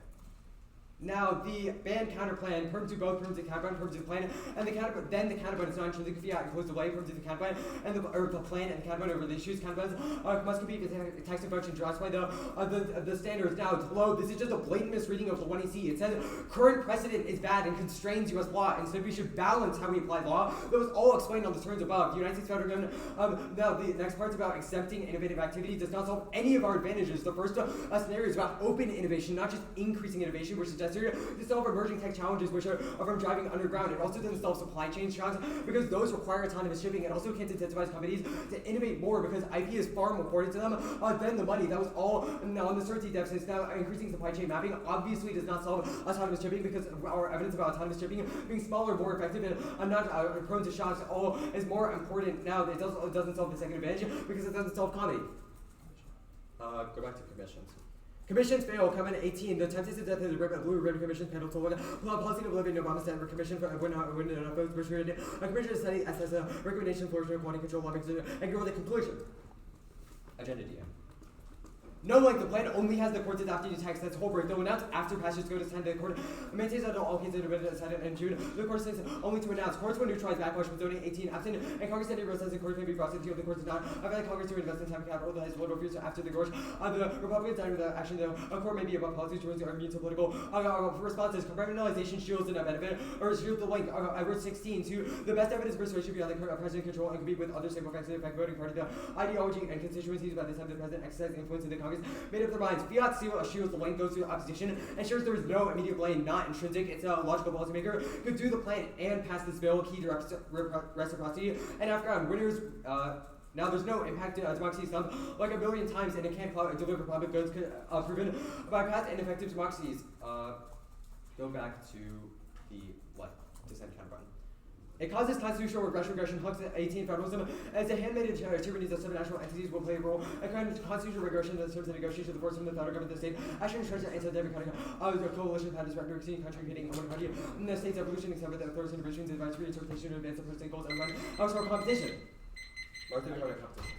Now, the ban counterplan, perm to both, perm to counterplan, perm to the plan, and the counterplan, then the counterplan is not intrinsic fiat, includes delay, perm to the counterplan, and the plan and the counterplan over the issues. Counterplans must compete with text and function draws by the standards. Now, below, this is just a blatant misreading of the 1EC. It says current precedent is bad and constrains U.S. law. Instead, we should balance how we apply law. That was all explained on the terms above. The United States federal government, now the next part's about accepting innovative activity does not solve any of our advantages. The first scenario is about open innovation, not just increasing innovation, which is necessary to solve emerging tech challenges which are from driving underground. It also doesn't solve supply chain shocks because those require autonomous shipping. It also can't incentivize companies to innovate more because IP is far more important to them than the money. That was all on the certainty deficits. Now, increasing supply chain mapping obviously does not solve autonomous shipping because our evidence about autonomous shipping being smaller, more effective, and not prone to shocks all is more important. Now, it doesn't solve the second advantage because it doesn't solve comedy. Go back to commissions. Commissions fail. Comment 18. The attempt is the death of the Blue Ribbon Commission panel to look at policy of living Obama Stanford Commission for when votes were screened. A commission to study as a recommendation for quality control lobbying and go with the conclusion. Agenda DM. No length, the plan only has the court's adopted text. That's Holbrook. Though announced after passage go to send the court. Maintains that all cases have been decided in June. The court says only to announce. Courts will neutralize backlash from zoning 18 absent, and Congress said it says the court may be prosecuted if the court does not. I feel like Congress to invest in time capital that has political views after the gorge. The Republicans died with the action. The court may be about policy towards are immune to political responses. Compartmentalization shields the net benefit, or shields the link. I wrote 16 to the best evidence persuasion beyond the president control and compete with other stable factors in fact voting party. The ideology and constituencies by the time the president exercised influence in the Congress made up their minds. Fiat shields the link goes to the opposition, ensures there is no immediate blame, not intrinsic. It's a logical policymaker could do the plan and pass this bill, key to reciprocity. And after on winners, Now, there's no impact to democracy summed like a billion times, and it can't deliver public goods proven by past ineffective democracies. Go back to the dissent counter button. It causes constitutional regression, hugs 18 federalism, as the handmaiden tyrannies of subnational entities will play a role, and constitutional regression in terms of negotiation of the force of the federal government, the state, action treasure, and democratic coalition that is representing country hitting one party, and the state's evolution, except for the authorities and divisions, advisory interpretation to advance the personal goals and run outside competition. Martin, competition.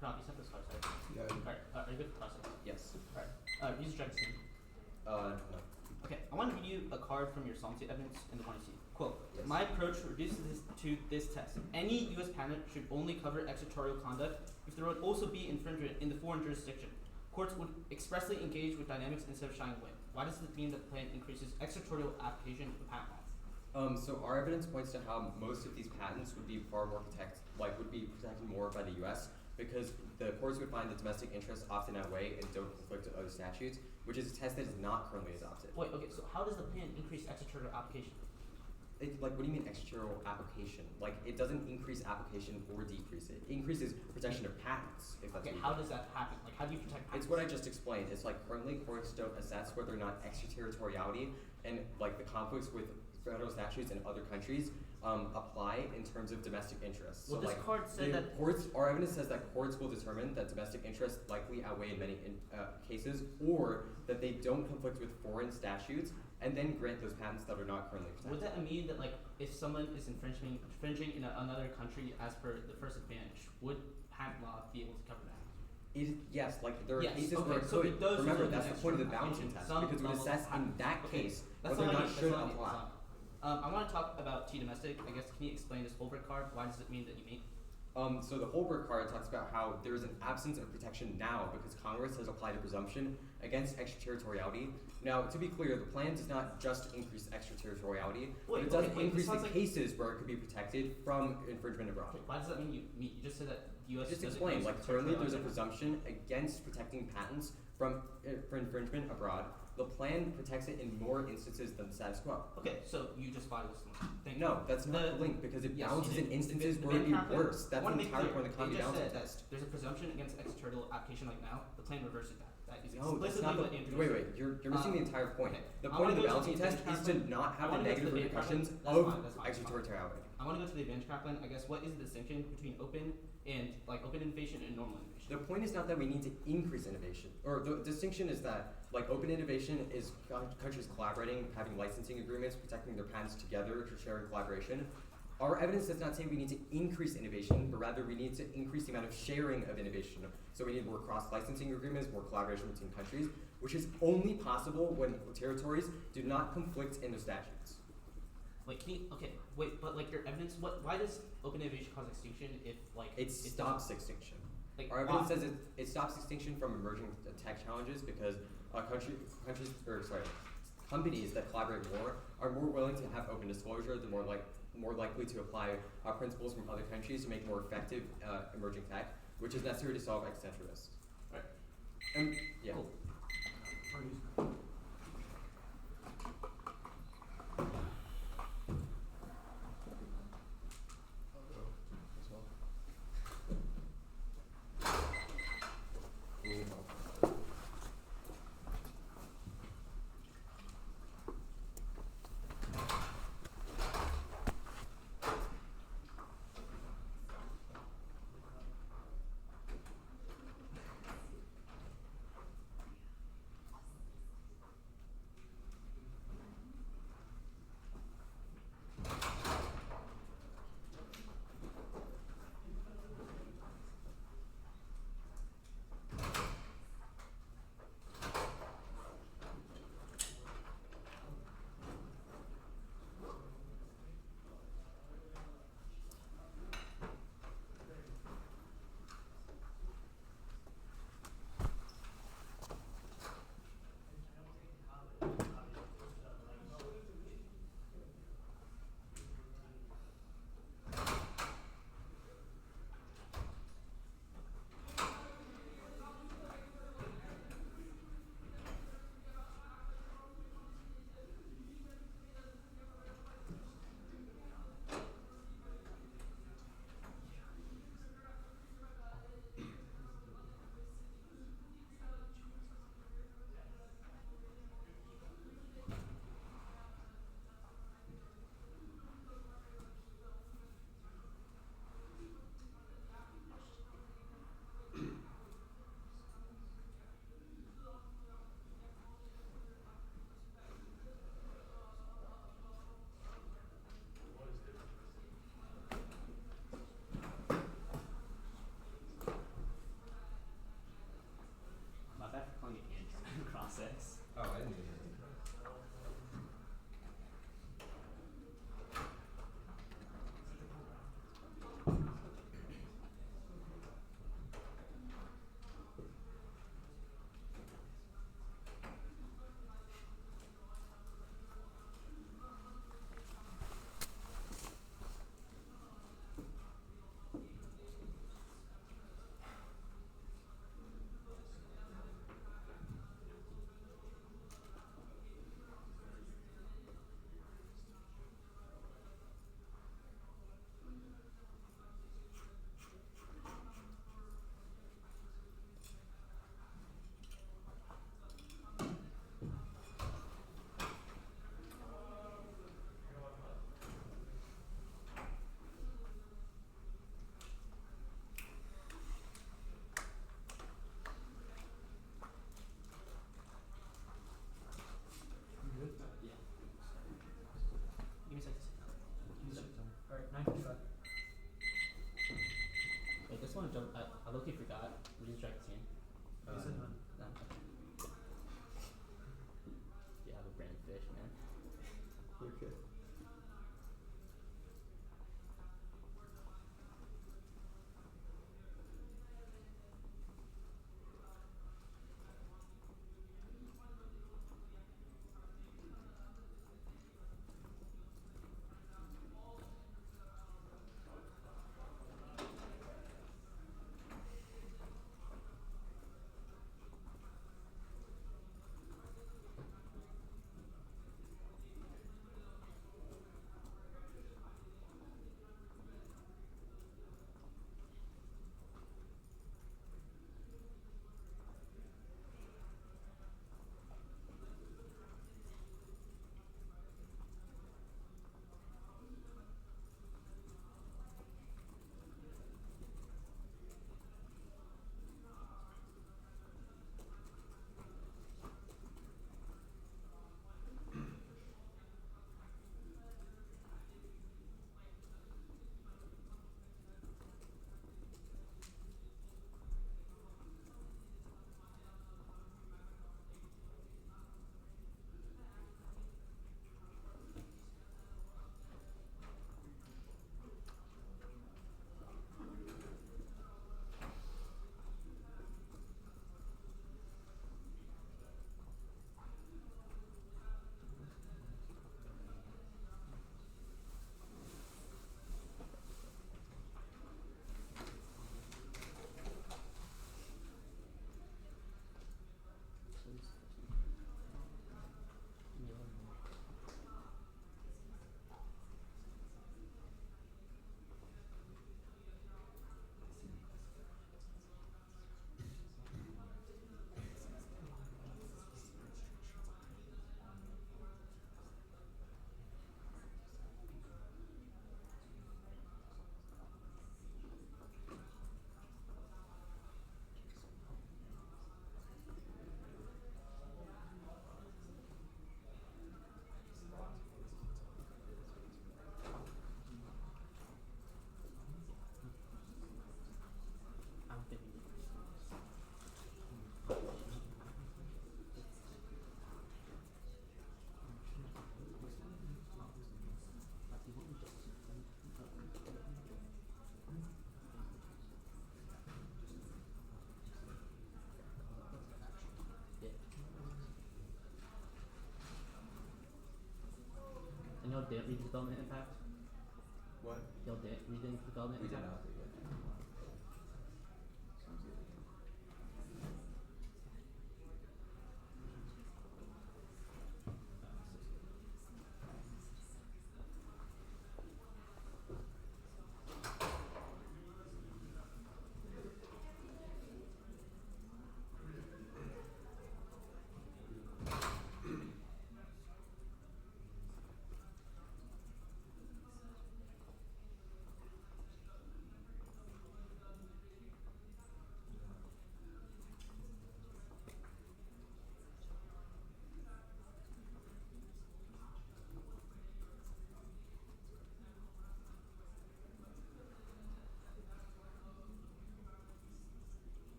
No, you sent this card, sorry. Yeah. Alright, are you good for process? Yes. Alright, use Jackson. No. Okay, I want to read you a card from your Psalmsy evidence in the 20C. Quote, Yes. my approach reduces this to this test. Any U.S. patent should only cover extraterritorial conduct if there would also be infringement in the foreign jurisdiction. Courts would expressly engage with dynamics instead of shying away. Why does it mean that the plan increases extraterritorial application of patent law? So our evidence points to how most of these patents would be far more would be protected more by the U.S. because the courts would find that domestic interests often outweigh and don't conflict with other statutes, which is a test that is not currently adopted. Wait, okay, so how does the plan increase extraterritorial application? What do you mean extraterritorial application? It doesn't increase application or decrease it. It increases protection of patents, if that's Okay, what you how mean. does that happen? How do you protect patents? It's what I just explained. It's currently courts don't assess whether or not extraterritoriality and the conflicts with federal statutes in other countries apply in terms of domestic interests. Well, so this card said that our evidence says that courts will determine that domestic interests likely outweigh in many cases, or that they don't conflict with foreign statutes, and then grant those patents that are not currently protected. would that mean that if someone is infringing in another country as per the first advantage, would patent law be able to cover that? Yes, there are Yes, cases okay, where it so could. it does Remember, result in that's the point of the extra balancing application. test, Some because it would level assess of in patent. that Okay, case that's whether or all I not need, should that's all I need, apply. that's all. I want to talk about T domestic. I guess can you explain this Holbrook card? Why does it mean that you mean? So the Holbrook card talks about how there is an absence of protection now because Congress has applied a presumption against extraterritoriality. Now, to be clear, the plan does not just increase extraterritoriality, but it does increase the cases where it could be protected from infringement abroad. Okay, why does that mean you just said that the U.S. Just doesn't explain, use currently there's a extraterritoriality? presumption against protecting patents for infringement abroad. The plan protects it in more instances than the status quo. Okay, so you just buy this one. Thank you. No, that's not the link because it Yes, balances you in did. instances The where it'd be Van Kaplan- worse. I That's wanna the make entire clear, point of the they comedy just balancing said that test. there's a presumption against extraterritorial application like now. The plan reverses that. That is No, that's explicitly not what the. Andrew Wait, said. you're missing the entire point. Okay. The I point wanna of the go to balancing the test Van is to Kaplan. not I have the wanna go to negative the Van repercussions Kaplan. of That's fine. extraterritoriality. I want to go to the advantage Kaplan. I guess what is the distinction between open and open innovation and normal innovation? The point is not that we need to increase innovation, or the distinction is that open innovation is countries collaborating, having licensing agreements, protecting their patents together to share in collaboration. Our evidence does not say we need to increase innovation, but rather we need to increase the amount of sharing of innovation. So we need more cross-licensing agreements, more collaboration between countries, which is only possible when territories do not conflict in their statutes. But your evidence, why does open innovation cause extinction if It stops extinction. Like, Our evidence why? says it stops extinction from emerging tech challenges because companies that collaborate more are more willing to have open disclosure. They're more likely to apply principles from other countries to make more effective emerging tech, which is necessary to solve existential risks. Right. Yeah. Cool. Oh, I didn't even. Give me a second. Alright, 9:55. Wait, this one jump. I low-key forgot. Restrike the scene. You said none. Yeah, I have a brain fish, man. You're good. And y'all didn't read the development impact? What? Y'all didn't read the development We did impact? not read it. Sounds good.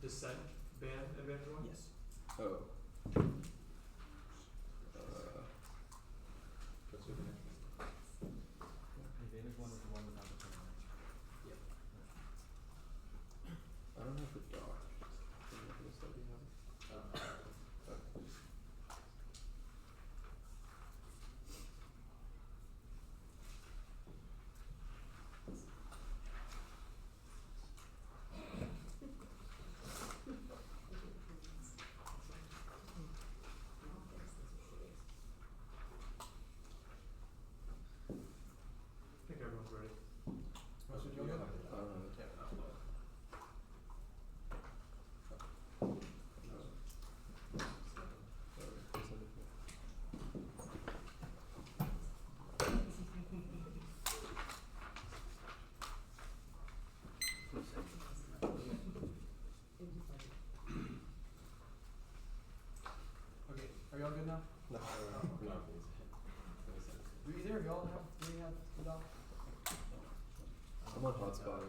dissent ban advantage one? Yes. Oh. Advantage one is the one without the privilege. Yep. I don't have the doc. Can you look at this stuff you have? I think everyone's ready. Most of you Yeah. have it. I don't have it. Okay, are y'all good now? No. Do either of y'all have, do you have the doc? I'm on hotspot.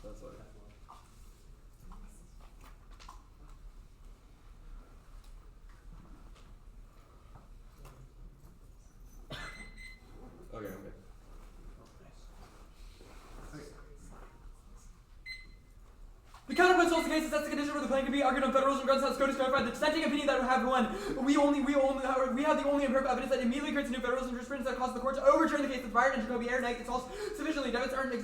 That's like. Okay, I'm good. The counterpoint solves the case, that's the condition where the plan can be argued on federalism grounds. How SCOTUS codified the dissenting opinion that would have one. We have the only empirical evidence that immediately creates a new federalism jurisprudence that causes the court to overturn the case that's fired and Jacoby air neg. It's all sufficiently deficits aren't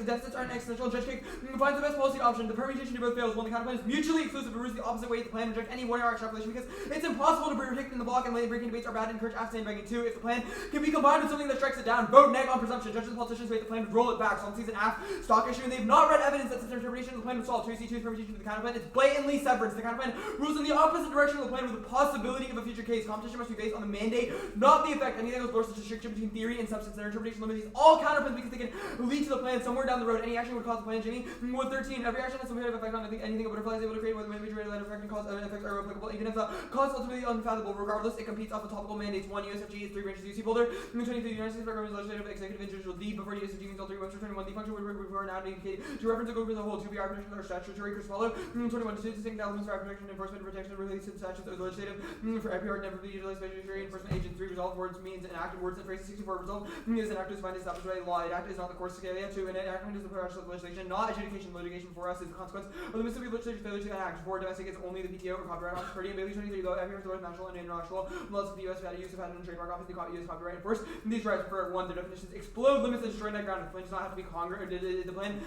existential. Judge Cake finds the best policy option. The permutation to both fails when the counterpoint is mutually exclusive and rules the opposite way. The plan reject any one-hour extrapolation because it's impossible to predict in the block and late breaking debates are bad and encourage abstain begging too. If the plan can be combined with something that strikes it down, vote neg on presumption. Judges and politicians make the plan to roll it back. So on season half stock issue and they've not read evidence that such interpretation of the plan would solve 2C2's permutation to the counterpoint. It's blatantly severance. The counterplan rules in the opposite direction of the plan with the possibility of a future case. Competition must be based on the mandate, not the effect. Anything that goes below such a distinction between theory and substance. Their interpretation limits all counterplans because they can lead to the plan somewhere down the road. Any action would cause the plan. Jamie, 113. Every action has some kind of effect on anything a butterfly is able to create, whether major rate effect and cause effects are applicable. Even if the cause is ultimately unfathomable, regardless, it competes off the topical mandates. 1 USFG is 3 branches UC folder. 23 the United States Government Legislative Executive and Judicial D before USFG means all 3 Webster 21. The function would before now indicate to reference a group as a whole. 2 BR protection or statutory could follow. 21 distinct elements for protection, enforcement, protection, release and statutes of the legislative. For IPR never be utilized by judiciary enforcement agents. 3 resolve words means and active words and phrases. 64 resolve is an act is defined established by law. An act is not the course scale. 2 an enactment is the process of legislation, not adjudication. Litigation for us is the consequence of the Mississippi legislature's failure to enact. 4 domestic is only the PTO or copyright office. 30 and Bailey 23 though IPR is the national and international laws of the U.S. Use of patent and trademark office. The U.S. copyright enforced. These rights refer 1 the definitions explode limits and destroy that ground. The plan does not have to be Congress. The plan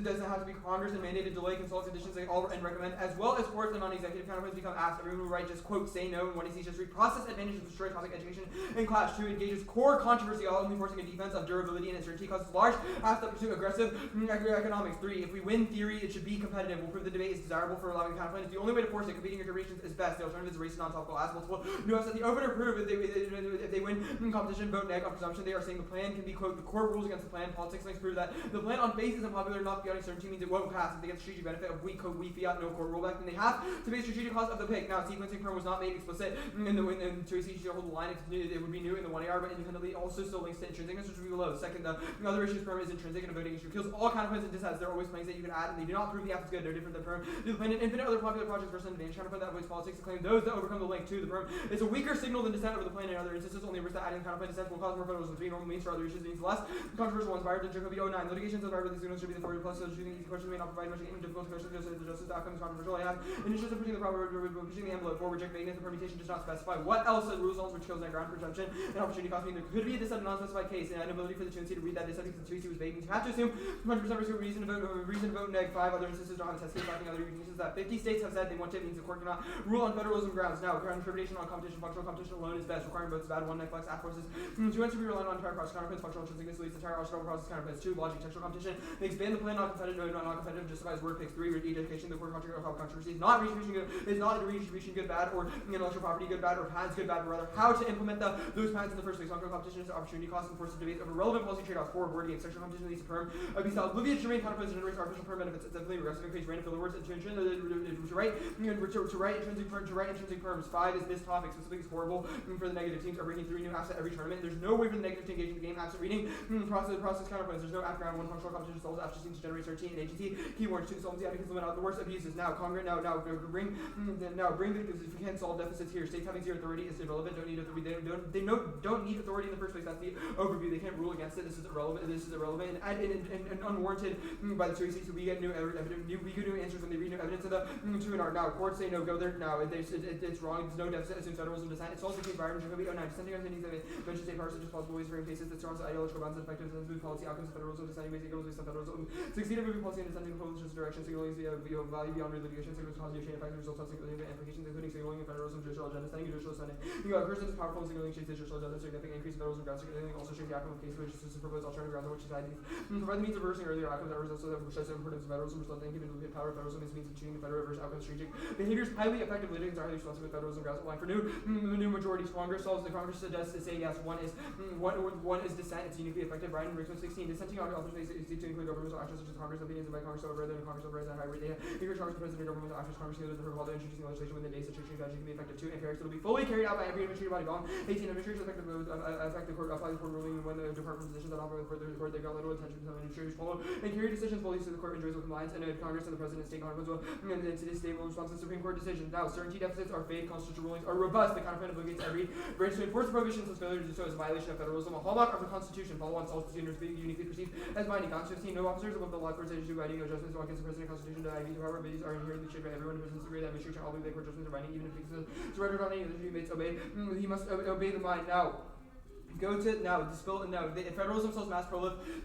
doesn't have to be Congress and mandated delay consult conditions they all and recommend as well as courts and non-executive counterpoints become asked. Everyone will write just quote say no and 1 he sees just read process advantages of destroy topic education and clash. 2 engages core controversy all only forcing a defense of durability and uncertainty causes large has to pursue aggressive economics. 3 if we win theory it should be competitive. We'll prove the debate is desirable for allowing counterpoint. It's the only way to force it. Competing interpretations is best. The alternative is race non-topical as multiple nuance that the opener prove if they win competition vote neg on presumption. They are saying the plan can be quote the court rules against the plan. Politics links prove that the plan on face is unpopular not beyond certainty means it won't pass. If they get the strategic benefit of weak code we fiat no court rollback then they have to pay strategic cost of the pick. Now sequencing term was not made explicit in the Tracy should hold the line it would be new in the 1AR but independently also still links to intrinsicness which would be below. Second the other issues perm is intrinsic and a voting issue kills all counterpoints and dishas. There are always claims that you can add and they do not prove the app is good. No different than perm. The plan and infinite other popular projects versus an advantage counterpoint that avoids politics to claim those that overcome the link to the perm. It's a weaker signal than dissent over the plan in other instances. Only risk that adding counterpoint dissent will cause more federalism. 3 normal means for other issues means less. Controversial ones fired to Jacoby 09. Litigations of the signals should be the 40 plus so choosing easy questions may not provide much difficult questions the justice outcome is controversial. I have initiatives of pushing the proper pushing the envelope for reject vagueness. The permutation does not specify what else the rules which kills that ground presumption and opportunity cost. There could be a dissent non-specified case and inability for the Trinity to read that dissent because the Trinity was vague. You have to assume 100% reason to vote neg. 5 other instances don't have a test case lacking other reasons that 50 states have said they want it means the court cannot rule on federalism grounds. Now ground interpretation on competition functional competition alone is best. Requiring votes is bad. 1 neg flex act forces 2 to be reliant on entire process counterpoints. Functional intrinsicness leads to entire arsenal process counterpoints. 2 logic textual competition they expand the plan not competitive justifies word picks. 3 education the court controversy is not redistribution good is not redistribution good bad or intellectual property good bad or patents good bad but rather how to implement those patents in the first place. Functional competition is opportunity cost and forces debates over relevant policy trade-offs. 4 word games sexual competition leads to perm abuse oblivious germane counterpoints generates artificial perm benefits. It's definitely regressive and creates random filler words to write intrinsic perms. 5 is this topic specifically is horrible for the negative teams are bringing 3 new apps at every tournament. There's no way for the negative to engage in the game. Absent reading process counterpoints. There's no app ground. 1 functional competition solves apps just seems to generate certainty and agency. Keywords 2 solvency advocates limit out the worst abuses. Now, Congress, bring the, if you can't solve deficits here, states having zero authority is irrelevant. Don't need authority. They don't need authority in the first place. That's the overview. They can't rule against it. This is irrelevant and unwarranted by the choices. So we get new evidence. We get new answers when they read new evidence of the to and are. Now, courts say no, go there. Now, it's wrong. There's no deficit. Assumes federalism dissent. It's also case Byron Jacoby. Dissenting on any mentioned state powers such as possible ways for cases that surrounds the ideological bounds and effective and smooth policy outcomes of federalism, deciding basic goals based on federalism. Succeed in moving policy and dissenting in coalition's direction, signaling value beyond litigation, signals positive chain effects, results of significant implications, including signaling in federalism, judicial agenda, setting judicial senate. Person is powerful, signaling shapes judicial agenda, significant increase in federalism grounds, signaling also shape the outcome of case which is to propose alternative grounds on which society provide the means of reversing earlier outcomes that results that stress the importance of federalism, resulting in the power of federalism is means of achieving the federal reverse outcome strategic behaviors. Highly effective litigants are highly responsive with federalism grounds applying for new majorities. Congress solves the Congress suggests to say yes, one is dissent, it's uniquely effective. Brian Briggs 16. Dissenting authors may seek to include governmental actions such as Congress opinions and by Congress over rather than Congress over at high rate data. Eager charge the president of governmental actions Congress can the call to introducing legislation within days such a strategy can be effective too. And fair, so it'll be fully carried out by every administrative body. 18. Administrators affect the court, apply the court ruling when the department positions that operate for the court, they got little attention to some administrators follow and carry decisions fully so the court enjoys with compliance and Congress and the president state Congress will and to this state will respond to the Supreme Court decision. Now, certainty deficits are fake, constitutional rulings are robust. The Counterplan obligates every branch to enforce prohibitions as failure to do so is a violation of federalism. A hallmark of the Constitution. Follow on all procedures being uniquely perceived as binding. Constitution 15. No officers above the law courts issue binding adjustments or against the president Constitution to IV. However, abilities are inherently shaped by everyone who presents the great administration. All the court judgments are binding, even if it's surrendered on any other inmates obey. He must obey the mind. Now, federalism solves mass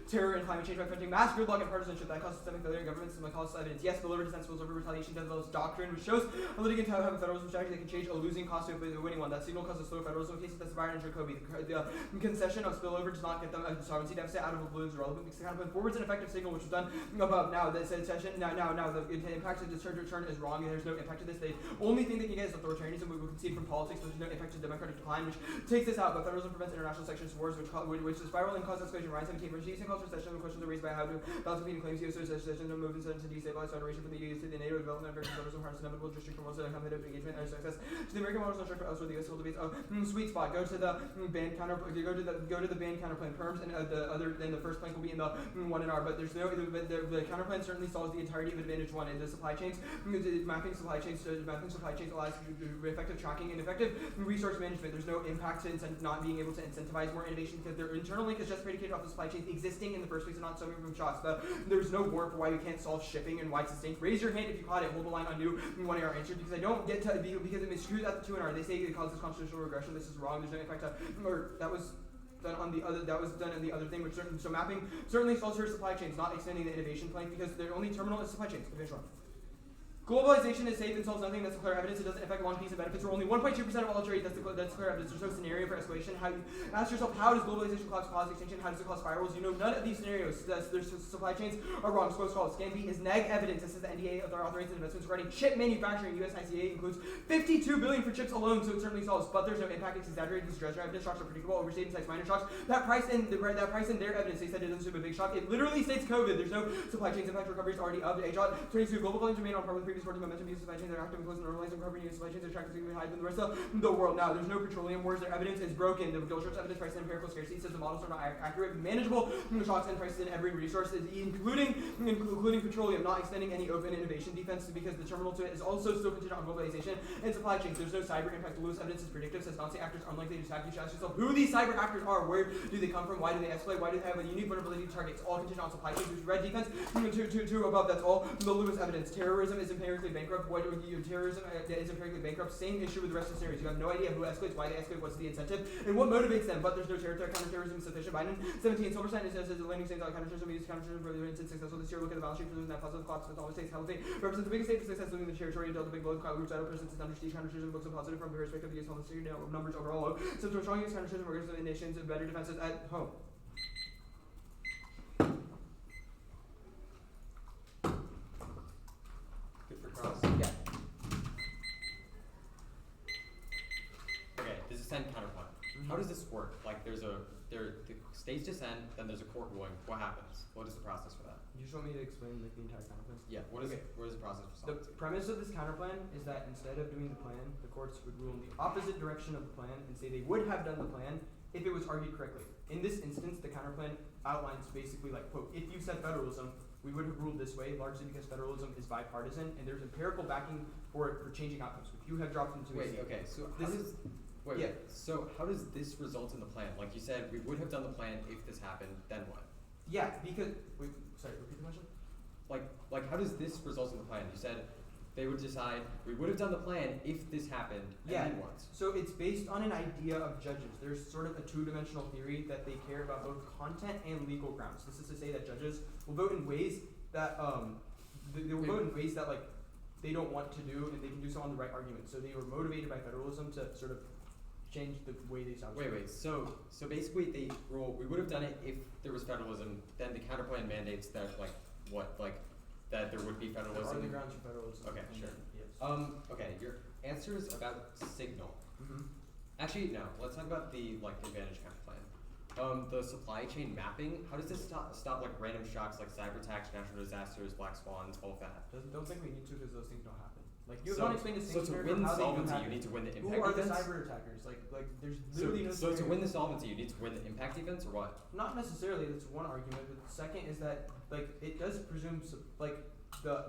terror and climate change by preventing mass gridlock and partisanship that causes systemic failure in governments and causes evidence. Yes, Spillover dissents over retaliation develops doctrine, which shows a litigant to have a federalism strategy that can change a losing cost to a winning one. That signal causes slow federalism cases that's Byron and Jacoby. The concession of Spillover does not get them a sovereignty deficit out of a balloons relevant because the Counterplan forwards an effective signal, which was done above. Now, the session the impact of discharge return is wrong, and there's no impact to this. The only thing they can get is authoritarianism, we concede from politics, but there's no impact to democratic decline, which takes this out. But federalism prevents international sections wars, which is spiral and cause escalation. Ryan 17. Receipts and culture session. The questions are raised by how to balance between claims use of session and movements to destabilize federation from the EU to the NATO development of federalism, harness inevitable district from also competitive engagement and success to the American models and structure for elsewhere the US civil debates. Sweet spot. Go to the band counterplan perms and the first plank will be in the 1 and R. But there's no the counterplan certainly solves the entirety of advantage 1 in the supply chains. Mapping supply chains allows effective tracking and effective resource management. There's no impact to not being able to incentivize more innovation because their internal link is just predicated off the supply chains existing in the first place and not suffering from shocks. There's no warrant for why we can't solve shipping and why it's sustained. Raise your hand if you caught it. Hold the line on new 1 AR answer because I don't get to because it screws at the 2 and R. They say it causes constitutional regression. This is wrong. There's no impact to that was done on the other thing, which so mapping certainly solves your supply chains, not extending the innovation plank because their only terminal is supply chains. Finish wrong. Globalization is safe and solves nothing. That's clear evidence. It doesn't affect long piece of benefits. We're only 1.2% of all trade. That's clear evidence. There's no scenario for escalation. How you ask yourself, how does globalization cause extinction? How does it cause spirals? You know none of these scenarios. Their supply chains are wrong. Close call. Scan B is neg evidence. This is the NDA of our authorized investments regarding chip manufacturing. US ICA includes $52 billion for chips alone, so it certainly solves. But there's no impact. It's exaggerated. These dredger evidence shocks are predictable. Overstated size minor shocks. That price in their evidence. They said it doesn't assume a big shock. It literally states COVID. There's no supply chains impact. Recovery is already up. AJOT 22. Global volumes remain on par with previous 14 momentum use supply chains are active and close and normalizing recovery and supply chains are attractive significantly higher than the rest of the world. Now, there's no petroleum wars. Their evidence is broken. The Gilshort's evidence price and empirical scarcity says the models are not accurate. Manageable shocks and prices in every resource, including petroleum, not extending any open innovation defense because the terminal to it is also still contingent on globalization and supply chains. There's no cyber impact. The Lewis evidence is predictive. Says Nazi actors are unlikely to attack. You should ask yourself who these cyber actors are. Where do they come from? Why do they escalate? Why do they have a unique vulnerability to target? It's all contingent on supply chains. Which red defense to above. That's all. The Lewis evidence. Terrorism is empirically bankrupt. Terrorism is empirically bankrupt. Same issue with the rest of the scenarios. You have no idea who escalates, why they escalate, what's the incentive, and what motivates them. But there's no counterterrorism sufficient. Biden 17. Silverstein says the landing states counterterrorism use counterterrorism for the instance successful this year. Look at the balance sheet for losing that positive clocks with all the states healthy. Represents the biggest state for success losing the territory until the big load cloud groups out of presence is under siege. Counterterrorism looks so positive from the perspective of the US policy numbers overall low. So to strong US counterterrorism workers in the nations and better defenses at home. Good for cross. Yeah. Okay, the dissent counterplan. How does this work? Like, the states dissent, then there's a court ruling. What happens? What is the process for that? You just want me to explain the entire counterplan? Yeah. What is the process for The solving? premise of this counterplan is that instead of doing the plan, the courts would rule in the opposite direction of the plan and say they would have done the plan if it was argued correctly. In this instance, the counterplan outlines basically like, quote, if you said federalism, we would have ruled this way, largely because federalism is bipartisan, and there's empirical backing for it for changing outcomes. If you have dropped into a Wait, seat, okay, so how This does wait, yeah. wait, so how does this result in the plan? Like you said, we would have done the plan if this happened, then what? yeah, because wait, sorry, repeat the question. Like how does this result in the plan? You said they would decide we would have done the plan if this happened, and Yeah. then what? So it's based on an idea of judges. There's sort of a two-dimensional theory that they care about both content and legal grounds. This is to say that judges will vote in ways that they will vote in ways that like they don't want to do, and they can do so on the right argument. So they were motivated by federalism to sort of change the way they establish. Wait, so basically they rule we would have done it if there was federalism, then the counterplan mandates that that there would be There are the federalism. grounds for federalism. Okay, and sure. then- yes. Okay, your answer is about signal. Mm-hmm. Actually, no. Let's talk about the advantage counterplan. The supply chain mapping. How does this stop like random shocks like cyber attacks, natural disasters, black swans, all of that? Don't think we need to because those things don't happen. Like you So- have not explained the So to scenario win for how they do solvency, you happen. need to win the Who impact are the events. cyber attackers? Like there's literally no So to scenario. win the solvency, you need to win the impact events, or what? Not necessarily. That's one argument. But the second is that like it does presume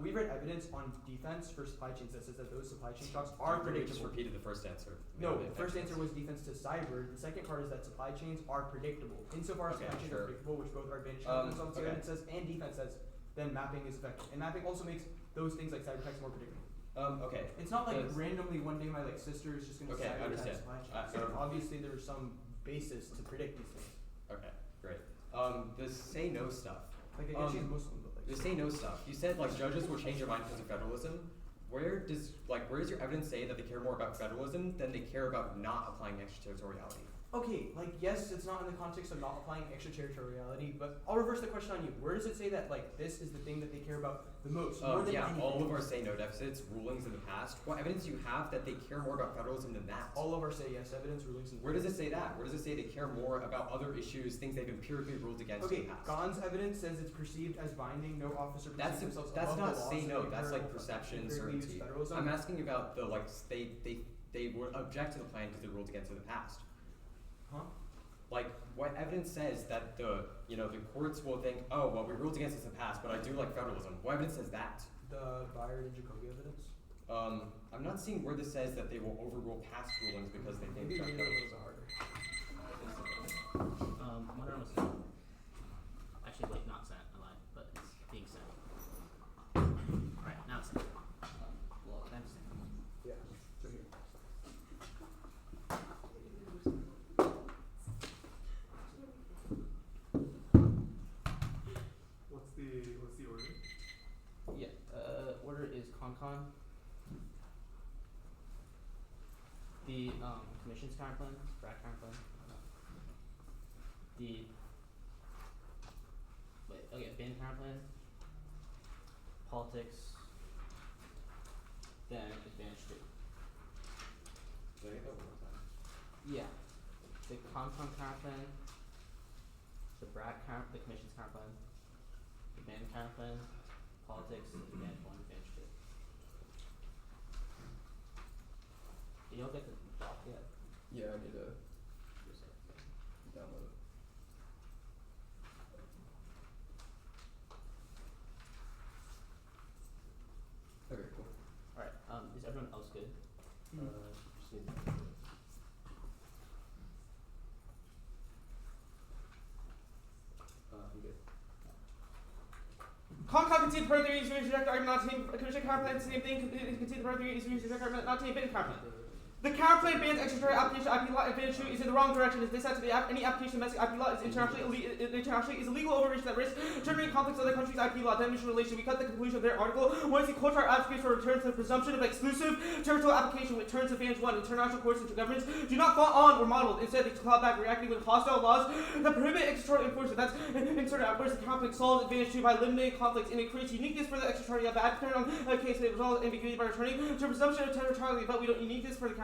we've read evidence on defense for supply chains that says that those supply chain shocks are You really just predictable. repeated the first answer. No, The the impact first events. answer was defense to cyber. The second part is that supply chains are predictable. Insofar as Okay, supply chains sure. are predictable, which both are advantage Okay. evidence says and defense says, then mapping is effective. And mapping also makes those things like cyber attacks more predictable. Okay. It's not like Does- randomly one day my sister is just gonna Okay, I cyber attack understand. supply chains. Obviously there's some basis to predict these things. Okay, great. The say no stuff. Like I guess she's Muslim, but like The say no stuff. You said like judges will change their mind because of federalism. Where does your evidence say that they care more about federalism than they care about not applying extraterritoriality? okay, like yes, it's not in the context of not applying extraterritoriality, but I'll reverse the question on you. Where does it say that like this is the thing that they care about the most? More than Yeah, anything? all of our say no deficits, rulings in the past. What evidence do you have that they care more about federalism than that? All of our say yes evidence rulings in Where does it say that? Where does it say they care more about other issues, things they've empirically ruled against Okay, in the past? Gahn's evidence says it's perceived as binding. No officer That's perceives themselves that's above not the law, say so no. they That's empirical- like perception, empirically use certainty. federalism. I'm asking about the they would object to the plan because they ruled against it in the past. Huh? Like what evidence says that the courts will think, oh well, we ruled against this in the past, but I do like federalism. What evidence says that? The Byard and Jacoby evidence. I'm not seeing where this says that they will overrule past rulings because they think Maybe that read it a little harder. One round was sent. Actually, wait, not sent. I lied, but it's being sent. Alright, now it's sent. Well, that's sent. Yeah. So here. What's the order? Yeah. Order is ConCon. The commission's counterplan, BRAC counterplan. Ban counterplan. Politics. Then advantage two. Did I get that one more time? Yeah. The ConCon counterplan. The the commission's counterplan. The ban counterplan. Politics. Advantage one. Advantage two. Did y'all get the doc yet? Yeah, I need to download it. Okay, cool. Alright, is everyone else good? Just need I'm good. ConCon concede the part theory is reject argument not to name commission counterplan, the same thing, concede the part theory is reject argument not to name ban counterplan. The counterplan bans extraterritorial application of IP law advantage two is in the wrong direction. As this said to the any application of domestic IP law is internationally is illegal overreach that risks triggering conflicts with other countries' IP law definition relation. We cut the conclusion of their article. Once the cultural advocates for return to the presumption of exclusive territorial application with turns advantage one. International courts and governments do not fall on or modeled. Instead, they claw back reacting with hostile laws that prohibit extraterritorial enforcement. That's inserted out. Whereas the conflict solves advantage two by eliminating conflicts and it creates uniqueness for the extraterritorial bad turn on case that resolves ambiguity by returning to presumption of territoriality. But we don't uniqueness for the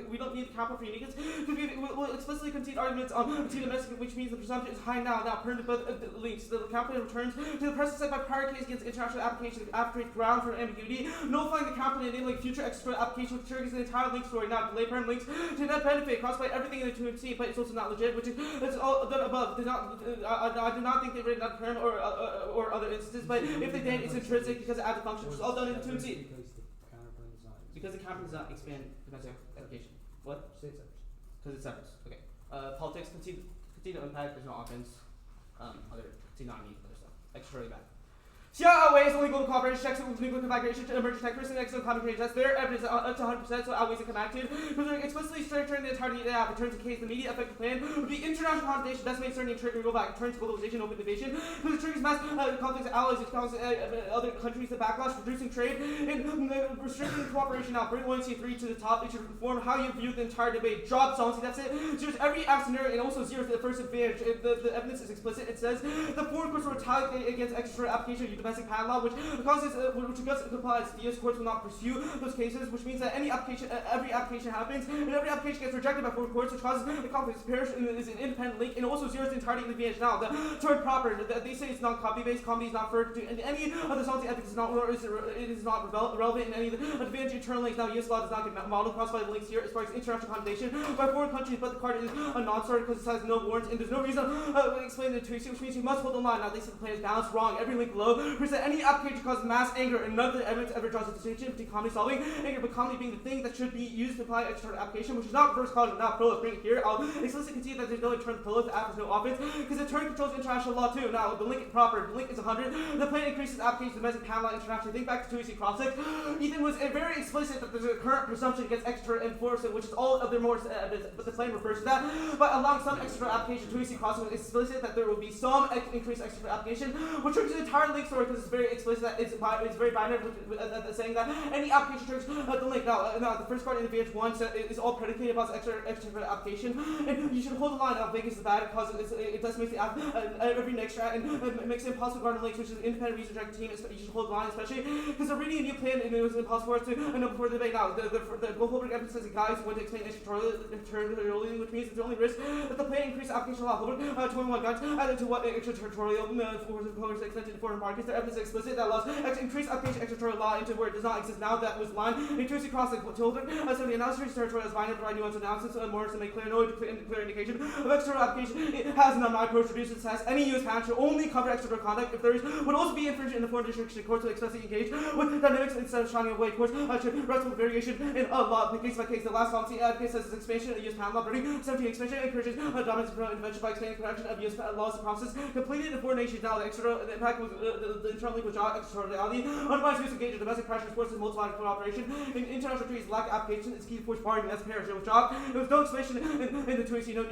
we don't need capital for uniqueness. We'll explicitly concede arguments on domestic, which means the presumption is high now permanent, but links. The Counterplan returns to the precedent set by prior case against international application to create ground for ambiguity, nullifying the Counterplan and enabling future extra application, which triggers the entire link story. Now, delay perm links to net benefit caused by everything in the 2MC, but it's also not legit, which is all done above. I do not think they read not perm or other instances, but if they did, it's intrinsic because it adds a function, which is all done in the 2MC. Because the Counterplan does not expand domestic application. What? Because it's separate. Okay. Politics, concede no impact, there's no offense. Concede not need other stuff. Extraterritorially bad. See how outweighs only global cooperation checks with nuclear conflagration to emerging tech and excellent communication. That's their evidence up to 100%, so outweighs the comactive. Because they're explicitly structuring the entirety of the app. It turns the case, the immediate effective plan would be international condemnation, decimates certain trade rollback, turns globalization, open invasion. Because it triggers mass conflicts of allies, it causes other countries to backlash, reducing trade, and restricting cooperation. Now, bring 1C3 to the top. It should inform how you view the entire debate. Job solvency, that's it. Zeros every app scenario and also zeros the first advantage. The evidence is explicit. It says the foreign courts will retaliate against extraterritorial application of domestic patent law, which complies. The U.S. courts will not pursue those cases, which means that every application happens, and every application gets rejected by foreign courts, which causes the conflict to perish and is an independent link, and also zeros the entirety of the advantage. Now, the term proper, they say it's non-copy based, comedy is not referred to, and any of the solvency ethics is not relevant in any of the advantage internal links. Now, U.S. law does not get modeled across by the links here as far as international condemnation by foreign countries, but the card is a non-starter because it has no warrants, and there's no reason to explain the tweaks, which means you must hold the line. Now, they say the plan is balanced wrong. Every link below proves that any application causes mass anger, and none of the evidence ever draws a distinction between comedy solving anger, but comedy being the thing that should be used to apply external application, which is not reverse causal, not Proliferation. Bring it here. I'll explicitly concede that there's no internal Proliferation, the app has no offense, because the turn controls international law too. Now, the link proper, the link is 100. The plan increases application domestic patent law internationally. Think back to 2EC cross-check. Ethan was very explicit that there's a current presumption against extra enforcement, which is all of their more evidence, but the plan refers to that. But allowing some extra application, 2EC cross-check was explicit that there will be some increased extra application, which triggers the entire link story because it's very explicit that it's very binary, saying that any application triggers the link. Now, the first part in the VH1 is all predicated about extra application, and you should hold the line. Now, Vegas is bad because it does make the app every next track and it makes it impossible to guard links, which is an independent research team. You should hold the line, especially because they're reading a new plan and it was impossible for us to know before the debate. Now, the Holberg evidence says the guys want to explain extraterritoriality, which means it's the only risk that the plan increased application law. Holberg 21 guns added to what extraterritorial forces extended to foreign markets. Their evidence is explicit that allows increased application extraterritorial law into where it does not exist now. That was line intuitively cross the children. So the analysis territorial is binary, provide nuance analysis and more to make clear clear indication of extraterritorial application. It has none. My approach reduces has any U.S. patent should only cover extraterritorial conduct if there is would also be infringement in the foreign jurisdiction. Courts will explicitly engage with dynamics instead of shining away. Courts should rest with variation in law case by case. The last policy case says expansion of U.S. patent law. 17 expansion encourages dominance of intervention by expanding production of U.S. laws and process completed in foreign nations. Now the impact was the internal link was extraterritoriality. Otherwise, use engage in domestic pressure forces multilateral cooperation. In international treaties, lack of application is key to force bargaining. That's parish. It was job. There was no explanation in the 2AC, no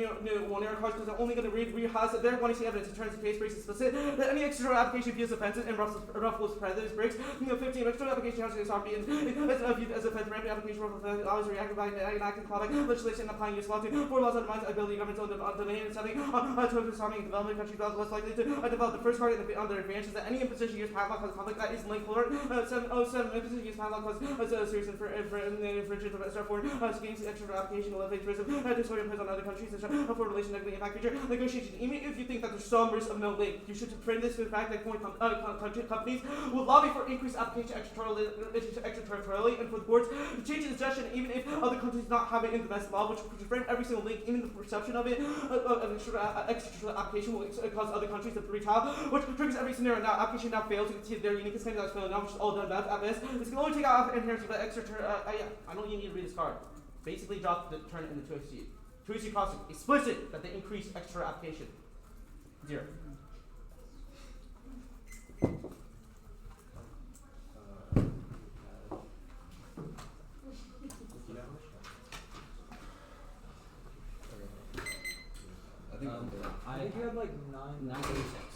narrow cards because they're only going to read has their 1AC evidence in terms of case breaks explicit that any extraterritorial application views offensive and ruffles prejudice breaks. 15 extraterritorial application has sovereignty as offensive rampant application ruffles always reacted by enacting product legislation applying U.S. law to foreign laws undermines ability governments on domain and setting to disarming development countries less likely to develop. The first part on their advantage is that any imposition U.S. patent law causes conflict that is linked forward. 707 imposition U.S. patent law causes a serious infringement of foreign schemes extraterritorial application will elevate tourism disorder imposed on other countries and foreign relation negatively impact future negotiation. Even if you think that there's some risk of no link, you should frame this to the fact that foreign companies will lobby for increased application extraterritorially and for the courts to change the suggestion even if other countries not have it in domestic law, which should frame every single link, even the perception of it of extraterritorial application will cause other countries to retaliate, which triggers every scenario. Now application now fails, you can see their uniqueness claim that's failing now, which is all done bad at best. This can only take out inherency, but I don't even need to read this card. Basically drop the turn in the 2AC. 2AC crossing explicit that they increase extra application. 0. I think you had like 936.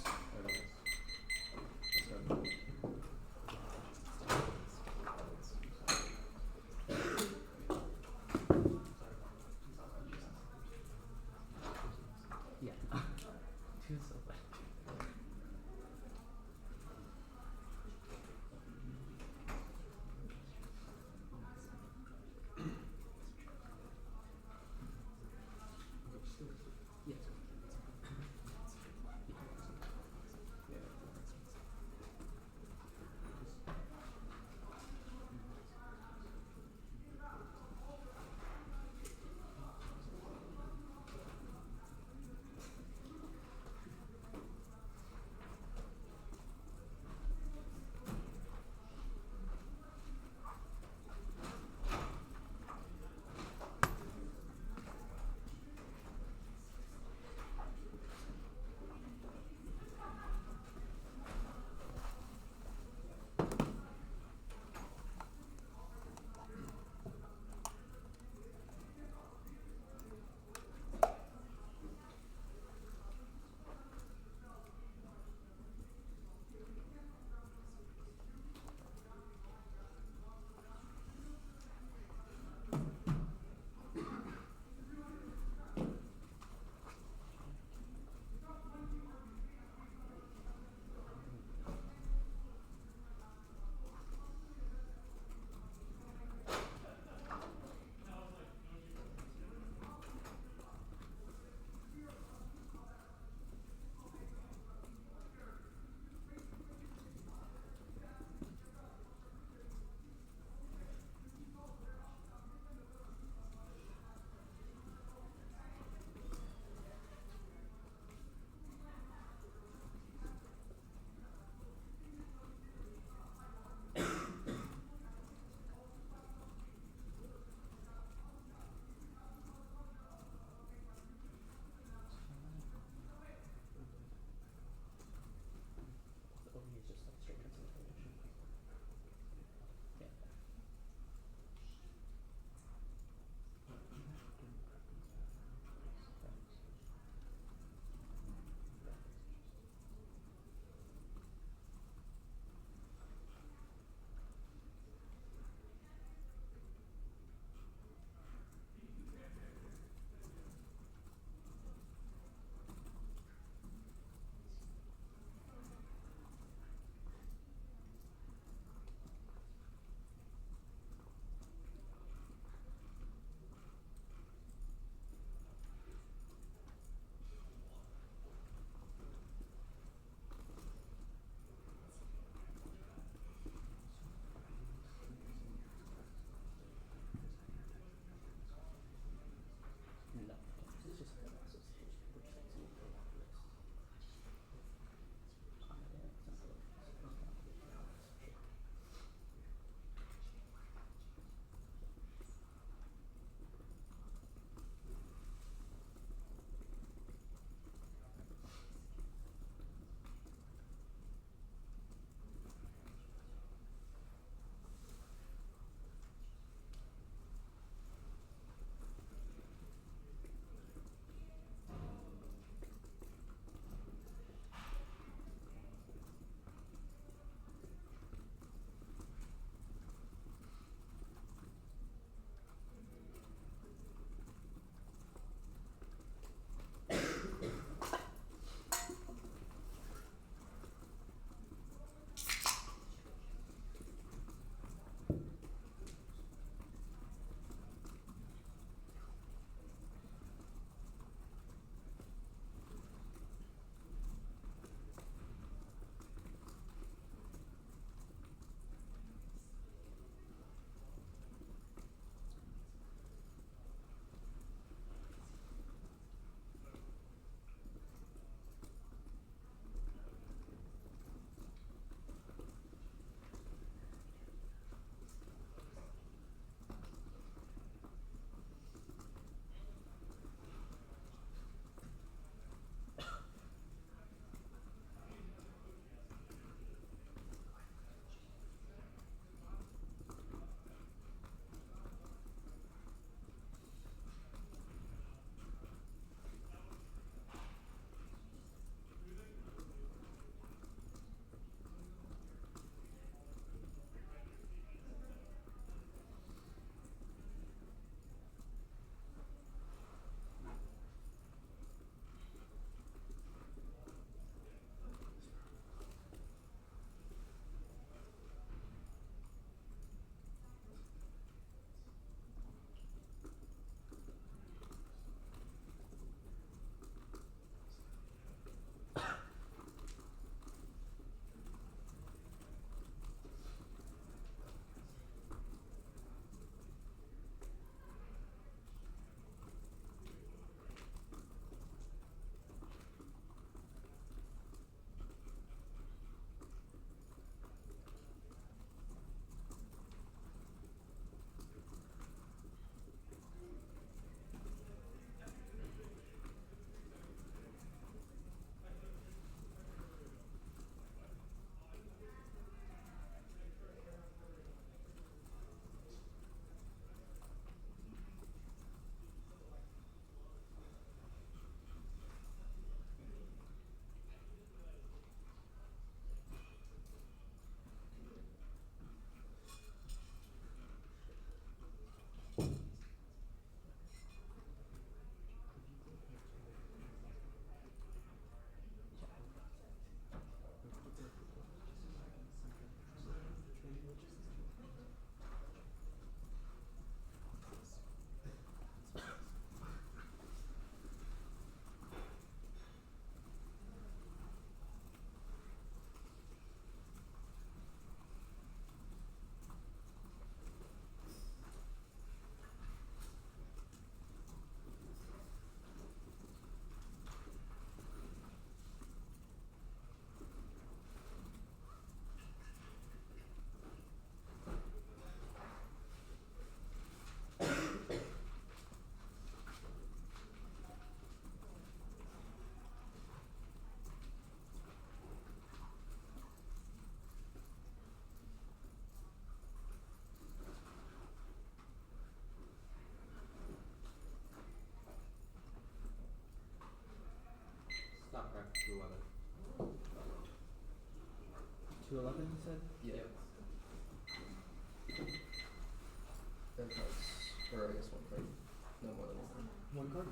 One card?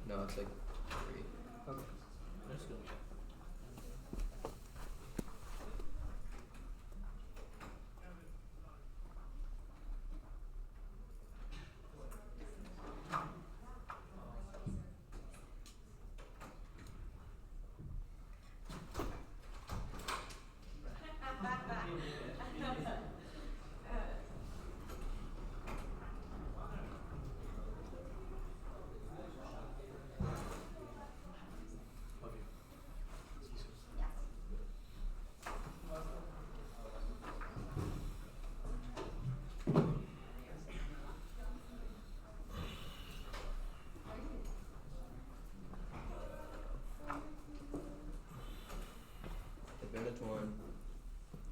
No, it's like 3. Okay. That's good. Advantage 1,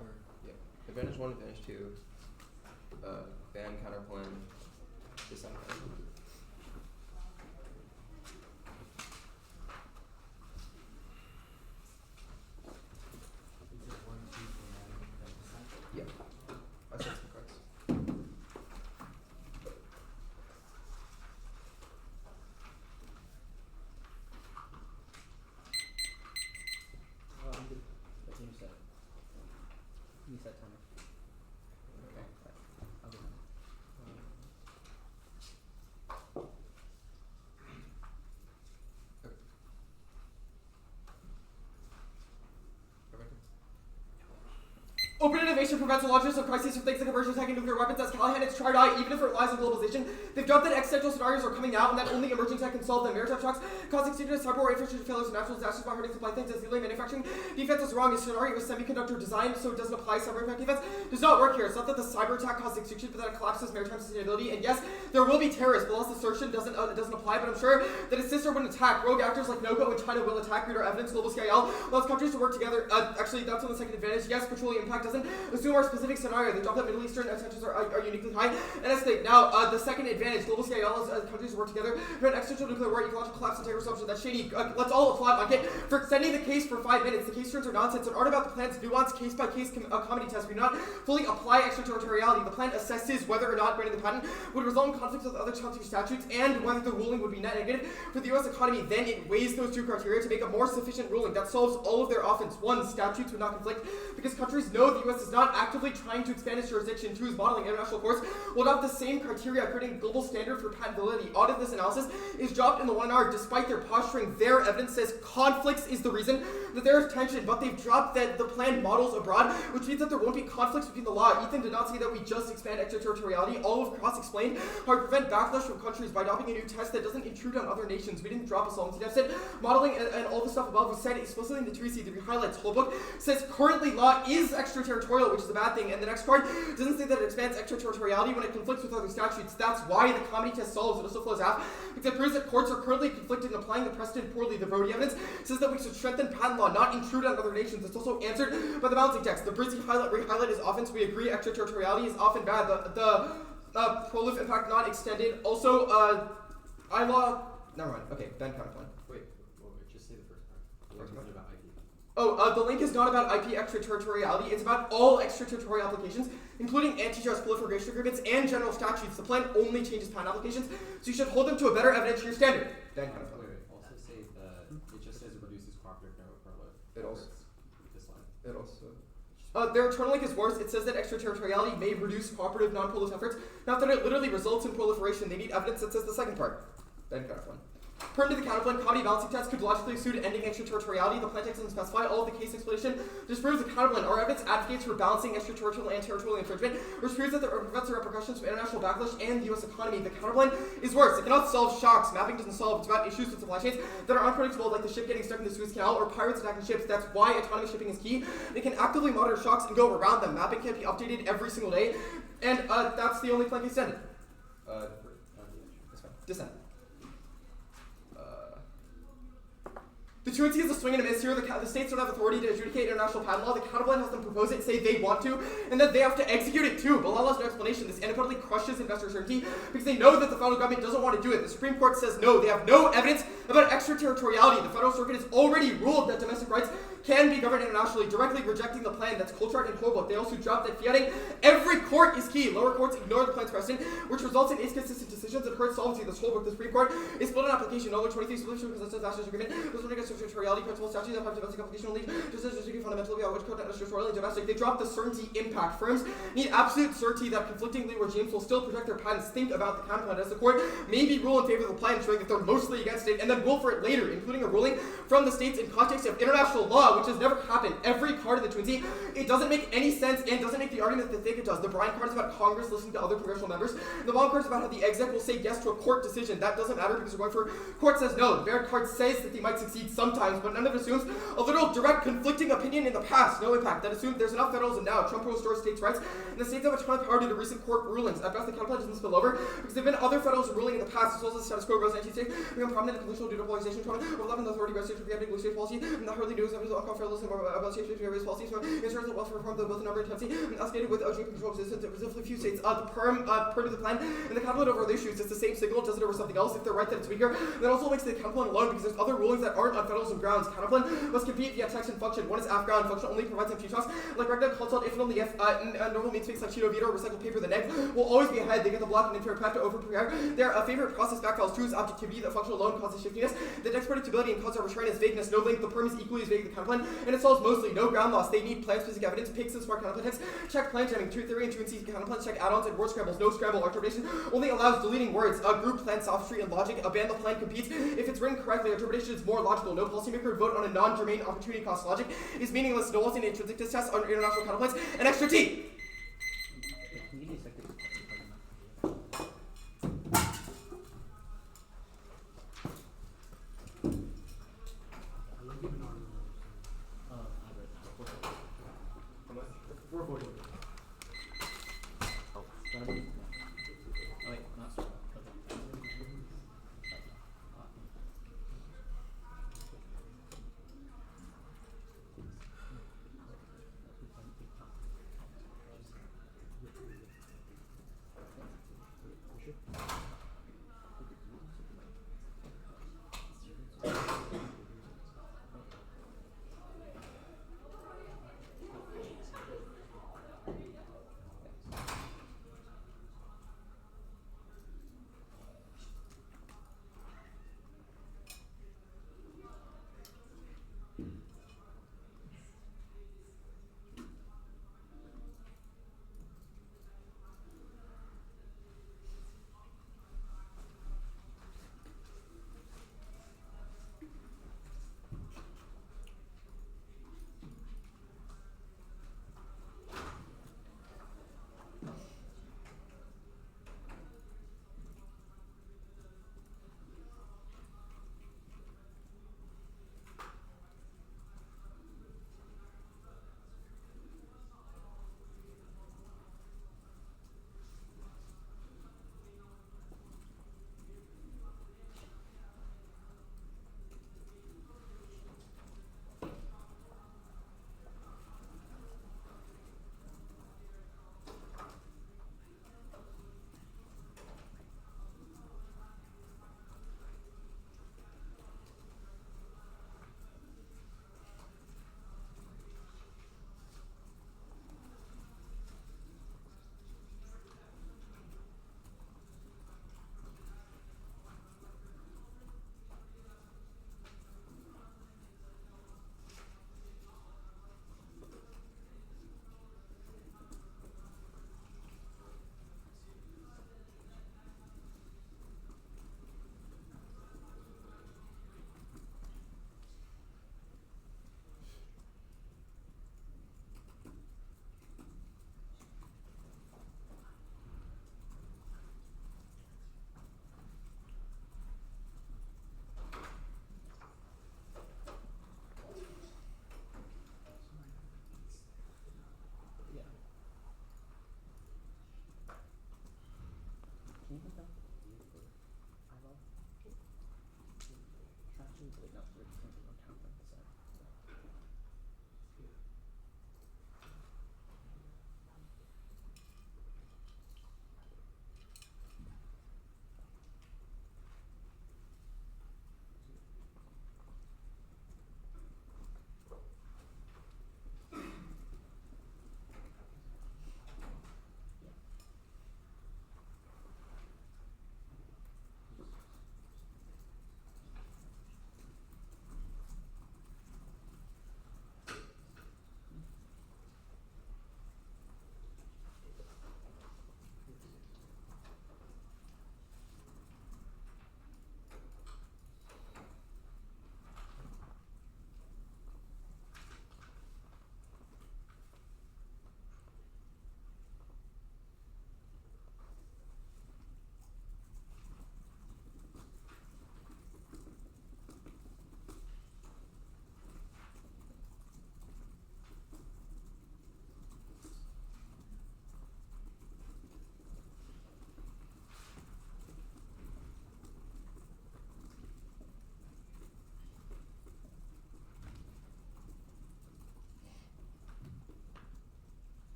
or, yeah, Advantage 1, Advantage 2, ban, counterplan, decide. Yeah, I said some cards. I'm good. That's what you said. You said timer. Okay. I'll do Open innovation prevents the launches of crises from things like conversion attacking nuclear weapons. As Callahan has tried out, even if it relies on globalization, they've dropped that existential scenarios are coming out and that only emerging tech can solve them. Maritime shocks, causing serious cyber war infrastructure failures and natural disasters by hurting supply chains as delaying manufacturing. Defense is wrong. His scenario is semiconductor designed, so it doesn't apply. Cyber attack defense does not work here. It's not that the cyber attack caused extinction, but that it collapses maritime sustainability. And yes, there will be terrorists. The last assertion doesn't apply, but I'm sure that his sister wouldn't attack. Rogue actors like NOCO and China will attack. Read our evidence. Global CIL allows countries to work together. Actually, that's on the second advantage. Yes, petroleum impact doesn't assume our specific scenario. The drop that Middle Eastern tensions are uniquely high. And as they now, the second advantage, global CIL allows countries to work together to prevent extension nuclear war, ecological collapse, and terror assumption. That's shady. Let's all applaud Monkey for extending the case for 5 minutes. The case turns are nonsense and aren't about the plan's nuanced case-by-case comedy test. We do not fully apply extraterritoriality. The plan assesses whether or not granting the patent would result in conflicts with other country statutes and whether the ruling would be net negative for the U.S. economy. Then it weighs those two criteria to make a more sufficient ruling that solves all of their offense. 1, statutes would not conflict because countries know the U.S. is not actively trying to expand its jurisdiction. 2, is modeling international courts will adopt the same criteria, creating a global standard for patent validity. Audit this analysis is dropped in the 1R despite their posturing. Their evidence says conflicts is the reason that there is tension, but they've dropped that the plan models abroad, which means that there won't be conflicts between the law. Ethan did not say that we just expand extraterritoriality. All of Cross explained how to prevent backlash from countries by adopting a new test that doesn't intrude on other nations. We didn't drop a solvency deficit. Modeling and all the stuff above was said explicitly in the 2C. The highlights whole book says currently law is extraterritorial, which is a bad thing, and the next part doesn't say that it expands extraterritoriality when it conflicts with other statutes. That's why the comedy test solves. It also flows half because it proves that courts are currently conflicted in applying the precedent poorly. The Brody evidence says that we should strengthen patent law, not intrude on other nations. It's also answered by the balancing text. The Brizzy highlight is offense. We agree extraterritoriality is often bad. The Proliferation, in fact, not extended. Also, ILAW. Never mind. Okay, Ben Counterplan. Wait, just say the first part. The First link part? isn't about IP. Oh, the link is not about IP extraterritoriality. It's about all extraterritorial applications, including antitrust proliferation agreements and general statutes. The plan only changes patent applications, so you should hold them to a better evidentiary standard. Ben Counterplan. Wait. Also say that it just says it reduces cooperative proliferation. It also. This line. It also. Their internal link is worse. It says that extraterritoriality may reduce cooperative non-proliferation efforts. Not that it literally results in proliferation. They need evidence that says the second part. Ben Counterplan. Pertinent to the Counterplan, comedy balancing test could logically suit ending extraterritoriality. The plan text doesn't specify. All of the case explanation disproves the Counterplan. Our evidence advocates for balancing extraterritorial and territorial infringement, which proves that it prevents the repercussions from international backlash and the U.S. economy. The Counterplan is worse. It cannot solve shocks. Mapping doesn't solve. It's about issues with supply chains that are unpredictable, like the ship getting stuck in the Suez Canal or pirates attacking ships. That's why autonomous shipping is key. They can actively monitor shocks and go around them. Mapping can't be updated every single day, and that's the only plan extended. That's fine. Dissent. The truancy is a swing and a miss here. The states don't have authority to adjudicate international patent law. The Counterplan has them propose it, say they want to, and then they have to execute it too. Bilal has no explanation. This independently crushes investor certainty because they know that the federal government doesn't want to do it. The Supreme Court says no. They have no evidence about extraterritoriality. The Federal Circuit has already ruled that domestic rights can be governed internationally, directly rejecting the plan that's cultured and horrible. They also dropped that fiating every court is key. Lower courts ignore the plan's precedent, which results in inconsistent decisions and hurt solvency. This whole book, the Supreme Court, is split on application. Over 23 solutions because of national agreement. This one against extraterritoriality principle statutes that have domestic application only. Just as fundamental law, which code extraterritorial and domestic. They drop the certainty impact. Firms need absolute certainty that conflicting legal regimes will still protect their patents. Think about the counterplan as the court maybe rule in favor of the plan, showing that they're mostly against it, and then rule for it later, including a ruling from the states in context of international law, which has never happened. Every card of the Twin Sea, it doesn't make any sense and doesn't make the argument that they think it does. The Bryan card is about Congress listening to other congressional members. The Baum card is about how the exec will say yes to a court decision. That doesn't matter because we're going for court says no. The Barrett card says that they might succeed sometimes, but none of it assumes a literal direct conflicting opinion in the past. No impact. That assumes there's enough federalism now. Trump will restore states' rights, and the states have a ton of power due to recent court rulings. At best, the counterplan doesn't spill over because there have been other federalism ruling in the past, as well as the status quo rose 19 states become prominent in Congressional due to Globalization. Overlapping the authority by states for the state policy, and the hardly news of federalism about states various policies. In terms of welfare reform, both the number and intensity, and estimated with joint control resistance, relatively few states. The perm part of the plan, and the counterplan over other issues, it's the same signal, does it over something else. If they're right that it's weaker, that also makes the counterplan alone because there's other rulings that aren't on federalism grounds. Counterplan must compete via text and function. One is Afghan, function only provides some few talks. Like Regna calls out if and only if normal means things like Cheeto Veto or recycled paper, the neg will always be ahead. They get the block and inferior path to over prepare. Their favorite process backfiles true is objectivity, the function alone causes shiftiness. The next predictability and cause arbitrariness, vagueness, no length, the perm is equally as vague as the counterplan, and it solves mostly no ground loss. They need plan specific evidence, picks and smart counterplan text, check plan jamming, true theory and true and C counterplans, check add-ons and word scrambles, no scramble. Interpretation only allows deleting words. Group plan sophistry and logic, ban the plan competes. If it's written correctly, interpretation is more logical. No policymaker would vote on a non-germane opportunity cost logic is meaningless. No alternate intrinsic test on international counterplans, and extra T.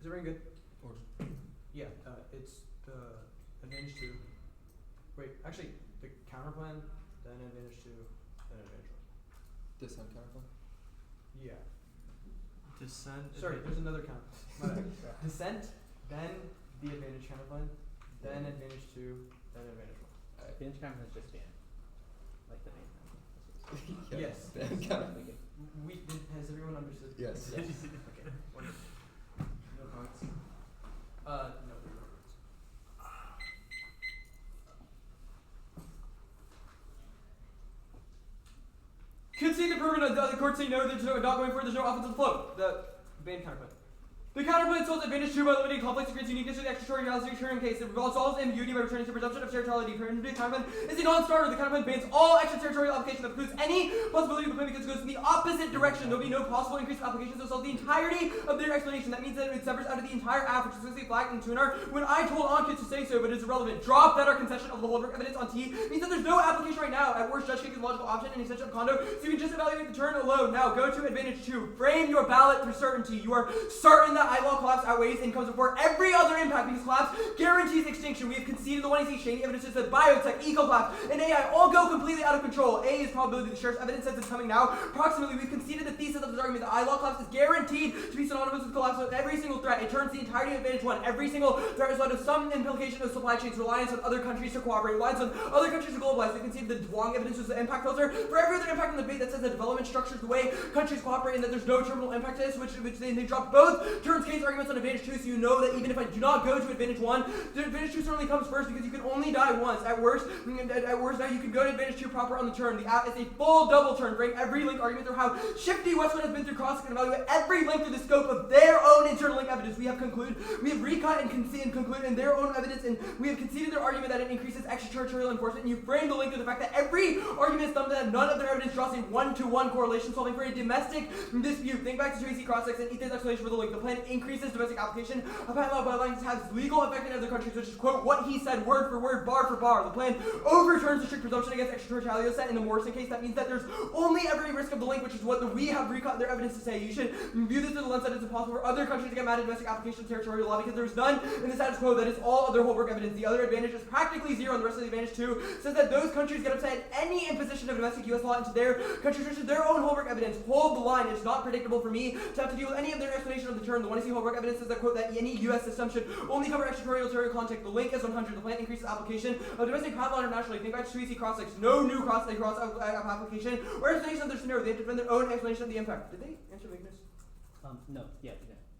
Is everyone good? Or Yeah, it's the advantage 2. Wait, actually, the counterplan, then advantage 2, then advantage 1. dissent counterplan? Yeah. Descent. Sorry, there's another count. My bad. Descent, then the advantage counterplan, then advantage 2, then advantage 1. Advantage counterplan is just ban. Like the main counterplan. Yes. Has everyone understood? Yes. Okay. Wonderful. No comments. No. Concede the proven the court saying no, there's no not going for it, there's no offensive flow. The ban counterplan. The counterplan solves advantage 2 by limiting conflicts, creates uniqueness to the extraterritoriality return case. It solves ambiguity by returning to presumption of territoriality. The counterplan is a non-starter. The counterplan bans all extraterritorial application that precludes any possibility of the plan because it goes in the opposite direction. There will be no possible increase in applications to solve the entirety of their explanation. That means that it severs out of the entire app, which is explicitly flagged in 2NR. When I told Ankit to say so, but it's irrelevant. Drop that our concession of the whole work evidence on T means that there's no application right now. At worst, judge takes a logical option and extension of condo, so you can just evaluate the turn alone. Now go to advantage 2. Frame your ballot through certainty. You are certain that eyeball collapse outweighs and comes before every other impact because collapse guarantees extinction. We have conceded the 1AC shady evidence is that biotech, eco-collapse, and AI all go completely out of control. A is probability. The sheriff's evidence says it's coming now. Approximately, we've conceded the thesis of this argument that eye law collapse is guaranteed to be synonymous with collapse of every single threat. It turns the entirety of advantage 1. Every single threat is led to some implication of supply chains, reliance on other countries to cooperate, reliance on other countries to globalize. We conceded the Dwang evidence was the impact filter for every other impact in the debate that says that development structures the way countries cooperate and that there's no terminal impact to this, which they dropped both turns case arguments on advantage 2, so you know that even if I do not go to advantage 1, the advantage 2 certainly comes first because you can only die once. At worst now you can go to advantage 2 proper on the turn. The app is a full double turn, bring every link argument through how shifty Westwood has been through cross and evaluate every link through the scope of their own internal link evidence. We have recut and concluded in their own evidence, and we have conceded their argument that it increases extraterritorial enforcement, and you frame the link through the fact that every argument is thumbed that none of their evidence draws a 1-to-1 correlation solving for a domestic dispute. Think back to 2AC cross-checks and Ethan's explanation for the link. The plan increases domestic application. A patent law by lines has legal effect in other countries, which is, quote, what he said word for word, bar for bar. The plan overturns the strict presumption against extraterritoriality set in the Morrison case. That means that there's only every risk of the link, which is what we have recut their evidence to say. You should view this through the lens that it's impossible for other countries to get mad at domestic application of territorial law because there's none in the status quo. That is all of their whole work evidence. The other advantage is practically zero, and the rest of the advantage too says that those countries get upset at any imposition of domestic U.S. law into their countries, which is their own whole work evidence. Hold the line. It's not predictable for me to have to deal with any of their explanation of the term. The 1AC whole work evidence says that, quote, that any U.S. system should only cover extraterritorial context. The link is 100. The plan increases application of domestic patent law internationally. Think back to 2AC cross-links. No new cross application or explanation of their scenario. They have to defend their own explanation of the impact. Did they answer weakness? No. Yeah.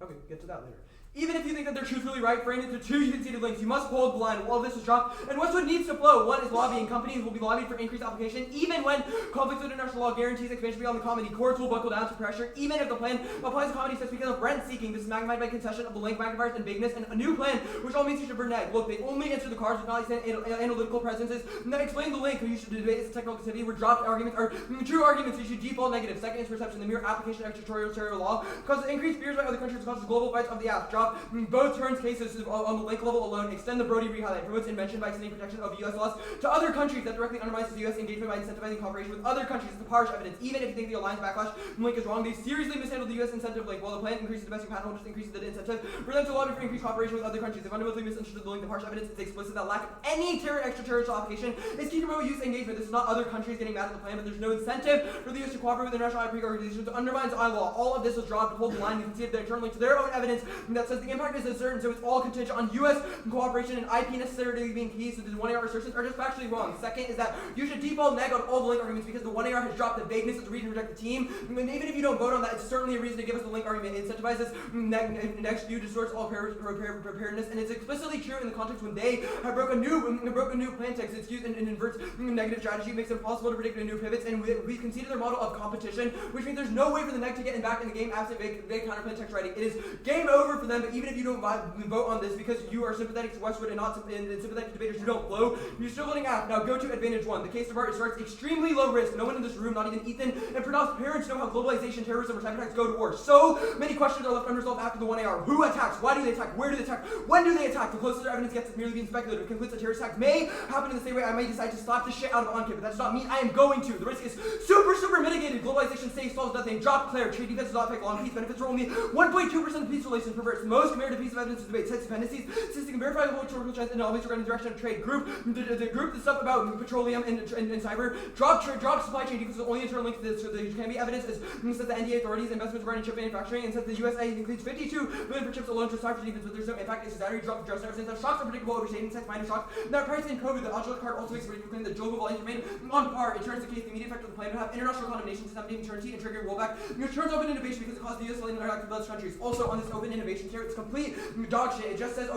Okay, get to that later. Even if you think that they're truthfully right, frame it to 2 conceded links. You must hold the line. All of this is dropped, and Westwood needs to flow. 1 is lobbying. Companies will be lobbied for increased application, even when conflicts with international law guarantees expansion beyond the comedy. Courts will buckle down to pressure, even if the plan applies to comedy steps because of rent-seeking. This is magnified by concession of the link, magnifiers, and vagueness, and a new plan, which all means you should renege. Look, they only answer the cards with not analytical presences. Now explain the link. Who you should debate is technical activity, where dropped arguments are true arguments. You should default negative. Second is perception. The mere application of extraterritorial law causes increased fears by other countries, causes global fights of the app. Drop both turns cases on the link level alone. Extend the Brody re-highlight. Promotes invention by extending protection of U.S. laws to other countries that directly undermines the U.S. engagement by incentivizing cooperation with other countries. It's the harsh evidence. Even if you think the alliance backlash link is wrong, they seriously mishandled the U.S. incentive link. While the plan increases domestic patent holders, increases the incentive for them to lobby for increased cooperation with other countries. They fundamentally misunderstood the link. The harsh evidence is explicit that lack of any extraterritorial application is key to promote U.S. engagement. This is not other countries getting mad at the plan, but there's no incentive for the U.S. to cooperate with international IP organizations that undermines I law. All of this was dropped to hold the line. You can see it there internally to their own evidence that says the impact is uncertain, so it's all contingent on U.S. cooperation and IP necessarily being key, so the 1AR assertions are just factually wrong. Second is that you should default neg on all the link arguments because the 1AR has dropped the vagueness of the reason to reject the team. And even if you don't vote on that, it's certainly a reason to give us the link argument. It incentivizes next view distorts all preparedness, and it's explicitly true in the context when they have broke a new plan text. It's used and inverts negative strategy, makes it impossible to predict new pivots, and we conceded their model of competition, which means there's no way for the neg to get back in the game absent vague counterplan text writing. It is game over for them, but even if you don't vote on this because you are sympathetic to Westwood and not sympathetic to debaters who don't flow, you're still voting out. Now go to advantage 1. The case of art starts extremely low risk. No one in this room, not even Ethan and Prana's parents, know how globalization, terrorism, or cyber attacks go to war. So many questions are left unresolved after the 1AR. Who attacks? Why do they attack? Where do they attack? When do they attack? The closer their evidence gets, it's merely being speculative. It concludes that terrorist attack may happen in the same way. I may decide to slap the shit out of Ankit, but that does not mean I am going to. The risk is super mitigated. Globalization saves, solves nothing. Drop Claire. Trade defense does not take long. Peace benefits are only 1.2% of peace relations perverse. most comparative piece of evidence to debate sex dependencies, assisting verifiable historical trends and knowledge regarding the direction of trade. The stuff about petroleum and cyber, drop supply chain defense is only internal link to this, so there can be evidence as says the NDA authorities, investments regarding chip manufacturing, and says the USA includes 52 billion for chips alone for cyber defense, but there's no impact in society. Drop dress ever since that shocks are predictable, overstating sex minor shocks. Now, price in COVID, the Oculus card also makes a claim that global volumes remain on par. It turns the case the immediate effect of the plan would have international condemnation, systemic eternity, and triggering rollback. It turns open innovation because it causes the US to interact with those countries. Also, on this open innovation tier, it's complete dog shit. It just says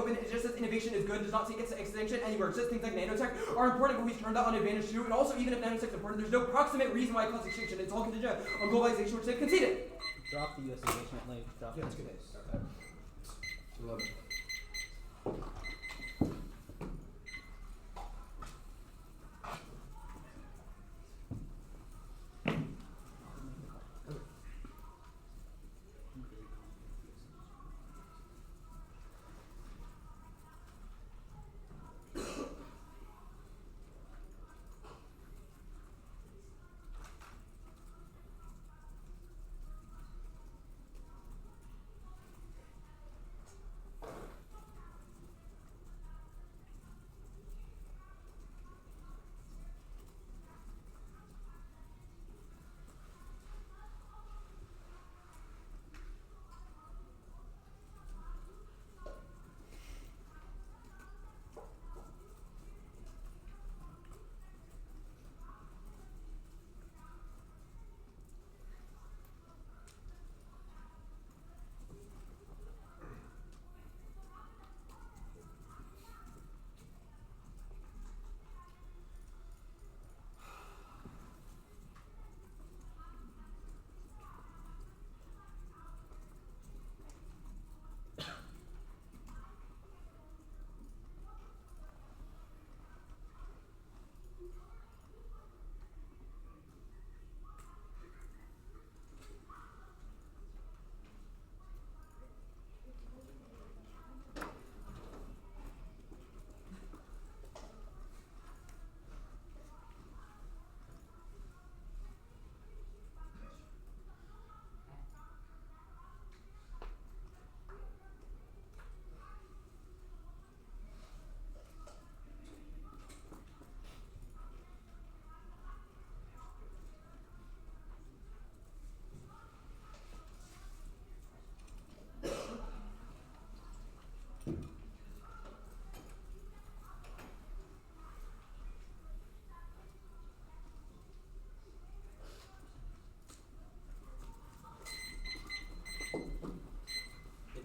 innovation is good, does not say it's extinction anywhere. It says things like nanotech are important, but we've turned that on advantage too. And also, even if nanotech is important, there's no proximate reason why it causes extinction. It's all contingent on globalization, which they've conceded. Drop the US engagement link. Drop Yeah, the it's good. case. Okay. 11.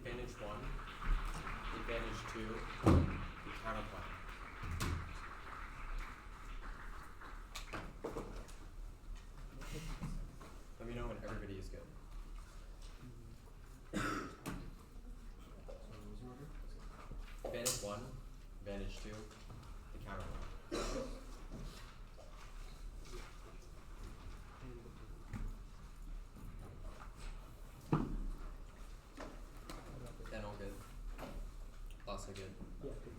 Advantage 1, Advantage 2, the Counterplan. Let me know when everybody is good. Advantage 1, Advantage 2, the Counterplan. Then all good. LASA good. Yeah, good.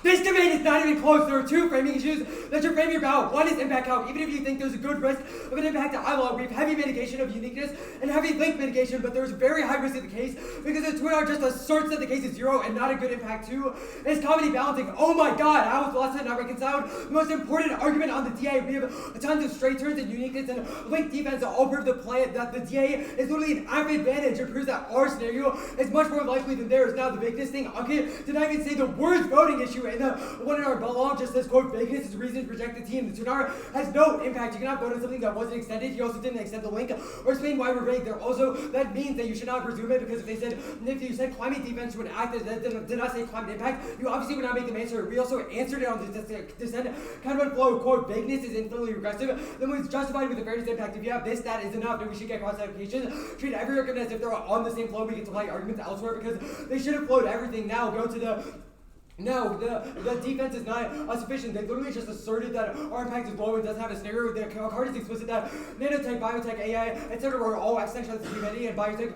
This debate is not even close. There are two framing issues that you're framing about. One is impact calc. Even if you think there's a good risk of an impact to ILO, we have heavy mitigation of uniqueness and heavy link mitigation, but there's very high risk of the case because the Twitter just asserts that the case is zero and not a good impact too. It's comedy balancing. Oh my god, how is LASA not reconciled? The most important argument on the DA. We have tons of straight turns and uniqueness and link defense that all prove the plan that the DA is literally an app advantage. It proves that our scenario is much more likely than theirs. Now the vagueness thing, okay, did I even say the worst voting issue? And the one in our belong just says, quote, vagueness is reason to reject the team. The Tunar has no impact. You cannot vote on something that wasn't extended. He also didn't extend the link or explain why we're vague. There also, that means that you should not presume it, because if you said climate defense to an act that did not say climate impact, you obviously would not make them answer. We also answered it on the dissent. Kind of flow, quote, vagueness is infinitely regressive. Then when it's justified with the fairness impact, if you have this, that is enough, then we should get cross applications. Treat every argument as if they're on the same flow. We can supply arguments elsewhere because they should have flowed everything. Now go to the no, the defense is not sufficient. They literally just asserted that our impact is low and doesn't have a scenario. The card is explicit that nanotech, biotech, AI, etc. are all extensions of humanity, and biotech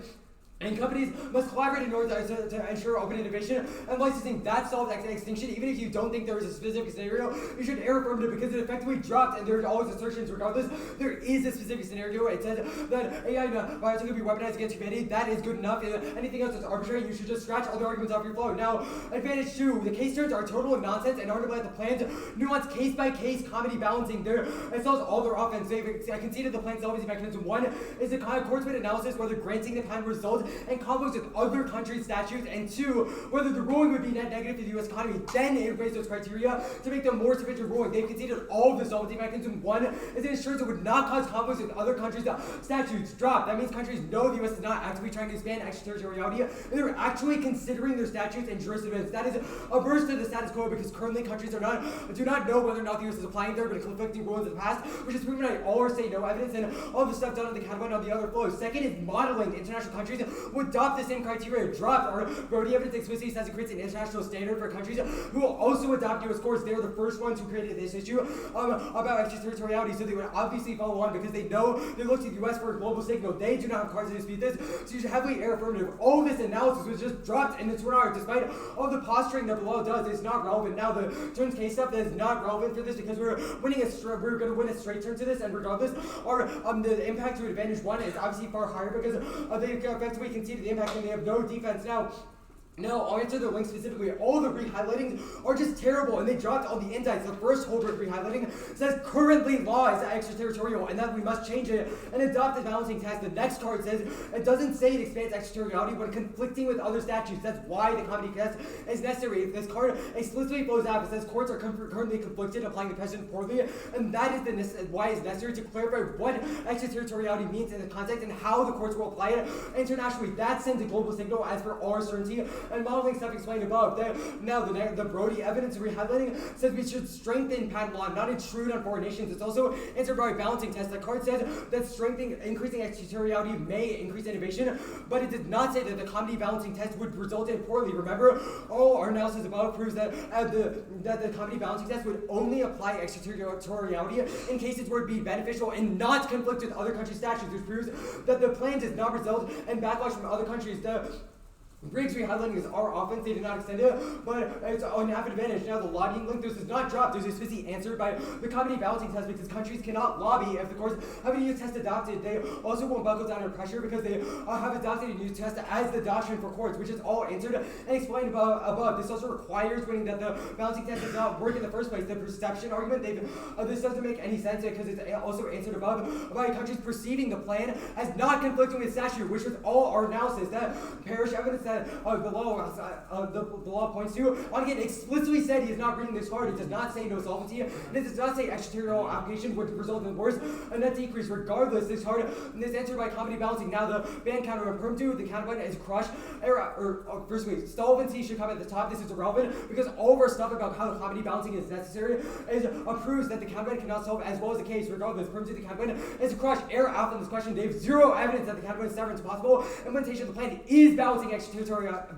And companies must collaborate in order to ensure open innovation and licensing. That solves extinction. Even if you don't think there is a specific scenario, you should err affirmative because it effectively dropped, and there's always assertions regardless. There is a specific scenario. It says that AI biotech will be weaponized against humanity. That is good enough. Anything else that's arbitrary, you should just scratch all the arguments off your flow. Now, advantage 2. The case turns are total nonsense and arguable at the plans. Nuanced case-by-case comedy balancing. It solves all their offense. I conceded the plan solvency mechanism. 1 is the court-made analysis whether granting the plan results and conflicts with other countries' statutes, and 2, whether the ruling would be net negative to the U.S. economy. Then it raised those criteria to make them more sufficient ruling. They've conceded all of the solvency mechanism. 1 is an assurance it would not cause conflicts with other countries' statutes. Drop. That means countries know the U.S. is not actively trying to expand extraterritoriality, and they're actually considering their statutes and jurisprudence. That is averse to the status quo because currently countries do not know whether or not the U.S. is applying their conflicting rulings of the past, which is proven by all or say no evidence and all the stuff done on the Counterplan on the other flows. Second is modeling. International countries would adopt the same criteria. Drop or Brody evidence explicitly says it creates an international standard for countries who will also adopt U.S. courts. They were the first ones who created this issue about extraterritoriality, so they would obviously follow on because they know they look to the U.S. for a global signal. They do not have cards to dispute this, so you should heavily err affirmative. All this analysis was just dropped in the 2 hour despite all the posturing that the law does. It's not relevant. Now the turns case stuff that is not relevant for this because we're going to win a straight turn to this, and regardless, the impact to advantage 1 is obviously far higher because they effectively conceded the impact and they have no defense. Now, I'll answer the link specifically. All the re-highlightings are just terrible, and they dropped all the insights. The first holder of re-highlighting says currently law is extraterritorial, and that we must change it and adopt the balancing test. The next card says it doesn't say it expands extraterritoriality, but conflicting with other statutes. That's why the comedy test is necessary. If this card explicitly flows out, it says courts are currently conflicted, applying the precedent poorly, and that is why it's necessary to clarify what extraterritoriality means in the context and how the courts will apply it internationally. That sends a global signal as for our certainty. And modeling stuff explained above. The Brody evidence re-highlighting says we should strengthen patent law, not intrude on foreign nations. It's also answered by a balancing test. The card says that increasing extraterritoriality may increase innovation, but it did not say that the comedy balancing test would result in poorly. Remember, all our analysis above proves that the comedy balancing test would only apply extraterritoriality in cases where it would be beneficial and not conflict with other countries' statutes, which proves that the plan does not result in backlash from other countries. Briggs re-highlighting is our offense. They did not extend it, but it's an half advantage. Now the lobbying link does not drop. There's explicitly answered by the comedy balancing test because countries cannot lobby if the courts have a new test adopted. They also won't buckle down under pressure because they have adopted a new test as the doctrine for courts, which is all answered and explained above. This also requires winning that the balancing test does not work in the first place. The perception argument, this doesn't make any sense because it's also answered above by countries perceiving the plan as not conflicting with statute, which was all our analysis. That parish evidence that the law points to. Again, explicitly said he is not reading this card. It does not say no solvency. And it does not say extraterritorial application would result in worse a net decrease. Regardless, this card is answered by comedy balancing. Now the ban counter and perm 2, the counter button is crushed. Firstly, solvency should come at the top. This is irrelevant because all of our stuff about how the comedy balancing is necessary proves that the counter button cannot solve as well as the case. Regardless, perm 2, the counter button is crushed. Error out in this question. They have zero evidence that the counter button severance possible. Implementation of the plan is balancing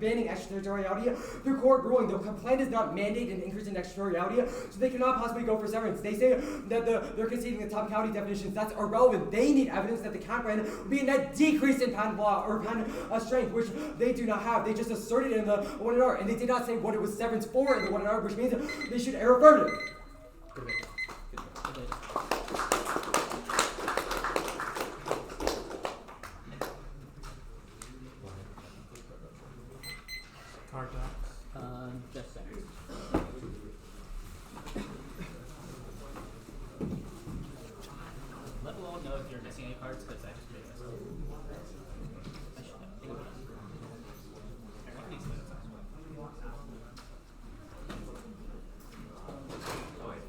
banning extraterritoriality. The court ruling the plan does not mandate an increase in extraterritoriality, so they cannot possibly go for severance. They say that they're conceding the Topicality definitions. That's irrelevant. They need evidence that the Counterplan would be a net decrease in patent law or patent strength, which they do not have. They just asserted it in the 1R, and they did not say what it was severance for in the 1R, which means they should err affirmative. Just a second. Let Lowell know if you're missing any cards, because I just made this. I should know. One of these minutes. Oh, wait.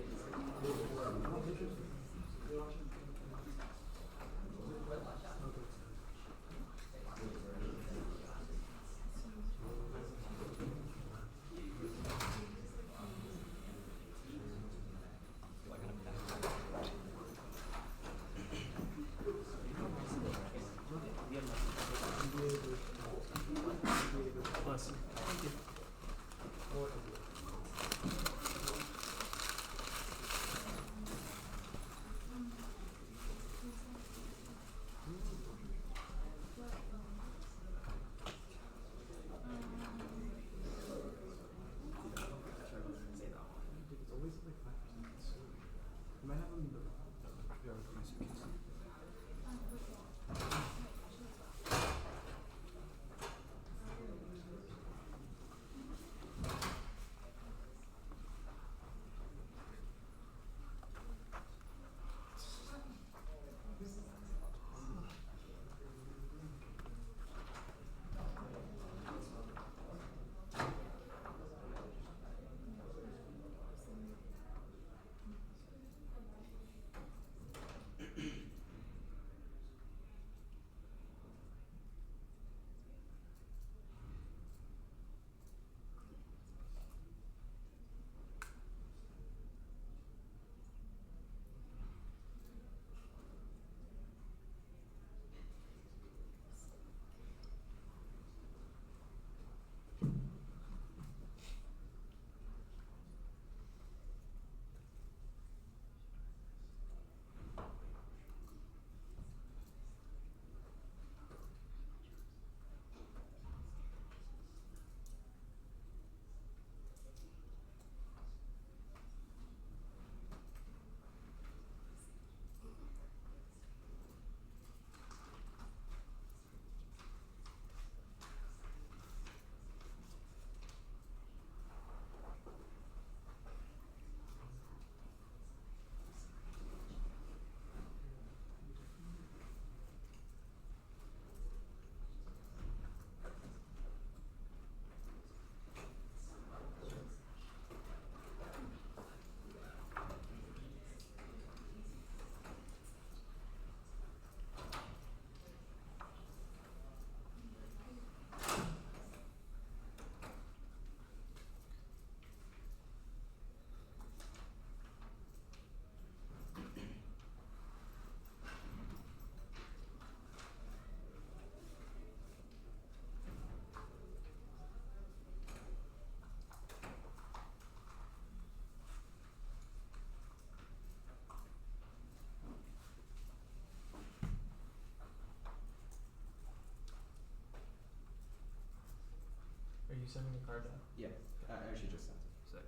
you sending the card now? Yeah, I actually just sent it. Sick.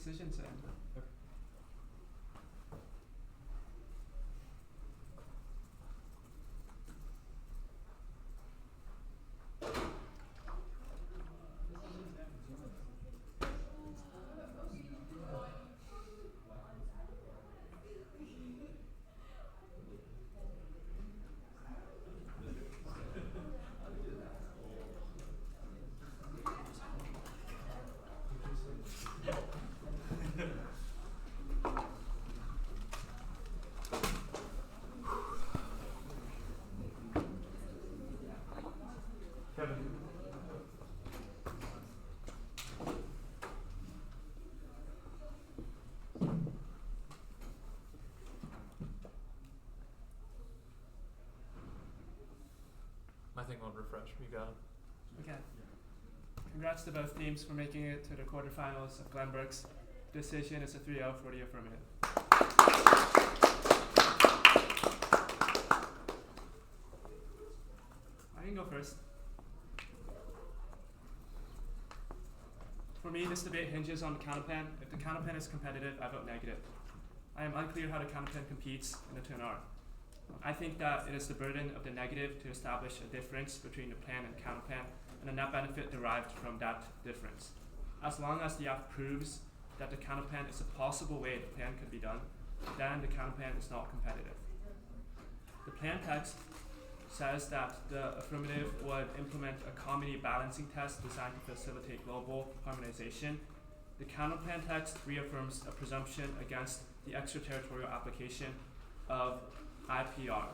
decisions in. My thing won't refresh. You got it. Okay. Congrats to both teams for making it to the quarterfinals of Glenbrooks. Decision is a 3-0 for the affirmative. I can go first. For me, this debate hinges on the counterplan. If the counterplan is competitive, I vote negative. I am unclear how the counterplan competes in the 2NR. I think that it is the burden of the negative to establish a difference between the plan and counterplan, and a net benefit derived from that difference. As long as the app proves that the counterplan is a possible way the plan could be done, then the counterplan is not competitive. The plan text says that the affirmative would implement a comedy balancing test designed to facilitate global harmonization. The counterplan text reaffirms a presumption against the extraterritorial application of IPR.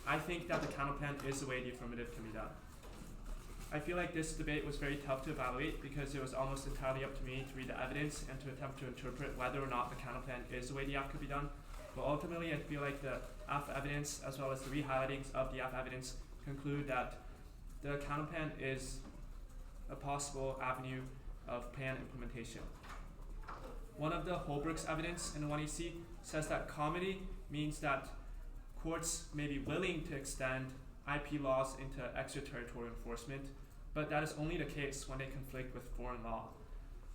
I think that the counterplan is the way the affirmative can be done. I feel like this debate was very tough to evaluate because it was almost entirely up to me to read the evidence and to attempt to interpret whether or not the counterplan is the way the app could be done. But ultimately, I feel like the app evidence, as well as the re-highlightings of the app evidence, conclude that the counterplan is a possible avenue of plan implementation. One of the Holbrook's evidence in the 1EC says that comedy means that courts may be willing to extend IP laws into extraterritorial enforcement, but that is only the case when they conflict with foreign law.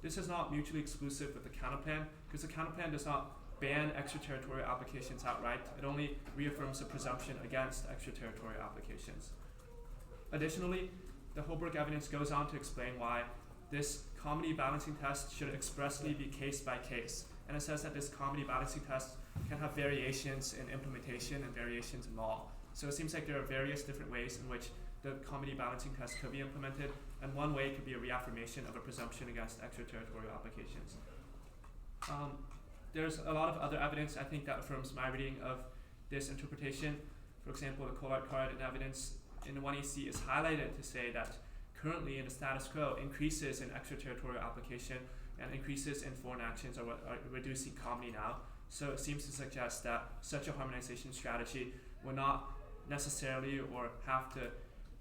This is not mutually exclusive with the counterplan, because the counterplan does not ban extraterritorial applications outright. It only reaffirms a presumption against extraterritorial applications. Additionally, the Holbrook evidence goes on to explain why this comedy balancing test should expressly be case by case. And it says that this comedy balancing test can have variations in implementation and variations in law. So it seems like there are various different ways in which the comedy balancing test could be implemented, and one way could be a reaffirmation of a presumption against extraterritorial applications. There's a lot of other evidence, I think, that affirms my reading of this interpretation. For example, the Collard card and evidence in the 1EC is highlighted to say that currently in the status quo, increases in extraterritorial application and increases in foreign actions are what are reducing comedy now. So it seems to suggest that such a harmonization strategy would not necessarily or have to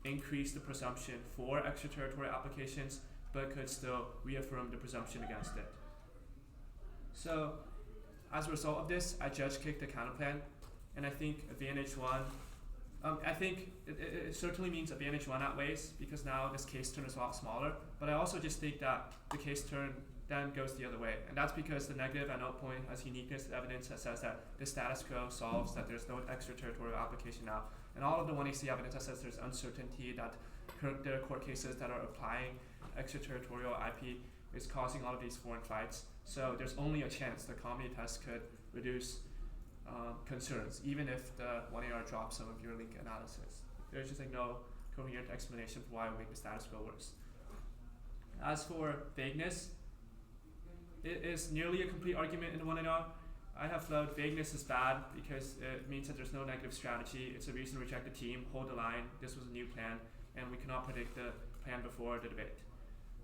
increase the presumption for extraterritorial applications, but could still reaffirm the presumption against it. So as a result of this, I judge kicked the counterplan, and I think advantage one, I think it certainly means advantage one outweighs, because now this case turn is a lot smaller, but I also just think that the case turn then goes the other way, and that's because the negative at no point has uniqueness evidence that says that the status quo solves that there's no extraterritorial application now, and all of the 1EC evidence that says there's uncertainty, that there are court cases that are applying extraterritorial IP is causing all of these foreign fights. So there's only a chance the comedy test could reduce concerns, even if the 1AR drops some of your link analysis. There's just like no coherent explanation for why it would make the status quo worse. As for vagueness, it is nearly a complete argument in 1NR. I have flowed vagueness is bad because it means that there's no negative strategy. It's a reason to reject the team, hold the line, this was a new plan, and we cannot predict the plan before the debate.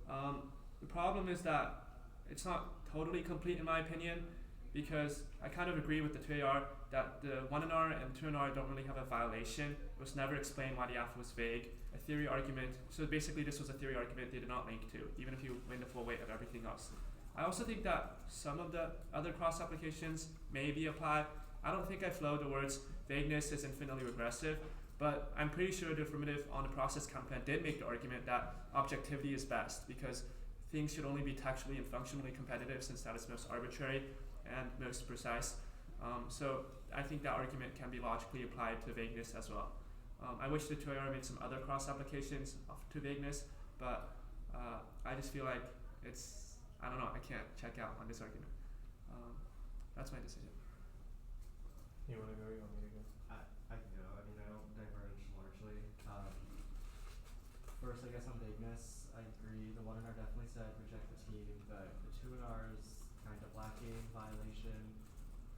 The problem is that it's not totally complete in my opinion, because I kind of agree with the 2AR that the 1NR and 2NR don't really have a violation. It was never explained why the alpha was vague. A theory argument, so basically this was a theory argument they did not link to, even if you win the full weight of everything else. I also think that some of the other cross applications may be applied. I don't think I flowed the words vagueness is infinitely regressive, but I'm pretty sure the affirmative on the process counterplan did make the argument that objectivity is best, because things should only be textually and functionally competitive since that is most arbitrary and most precise. So I think that argument can be logically applied to vagueness as well. I wish the Toyota made some other cross applications to vagueness, but I just feel like I don't know, I can't check out on this argument. That's my decision. You want to go? You want me to go? I can go. I mean, I don't diverge largely. First, I guess on vagueness, I agree. The one in R definitely said reject the team, but the two in R is kind of lacking violation,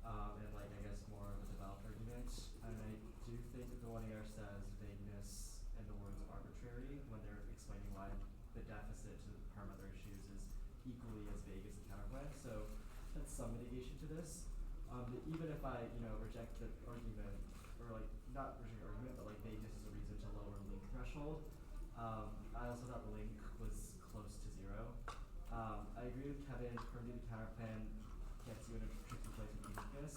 and like I guess more of a developed argument. And I do think that the one in R says vagueness and the words arbitrary when they're explaining why the deficit to the perm other issues is equally as vague as the counterplan. So that's some mitigation to this. But even if I, reject the argument, or like not reject the argument, but like vagueness is a reason to lower link threshold. I also thought the link was close to 0. I agree with Kevin. Perm the counterplan gets you in a tricky place with uniqueness.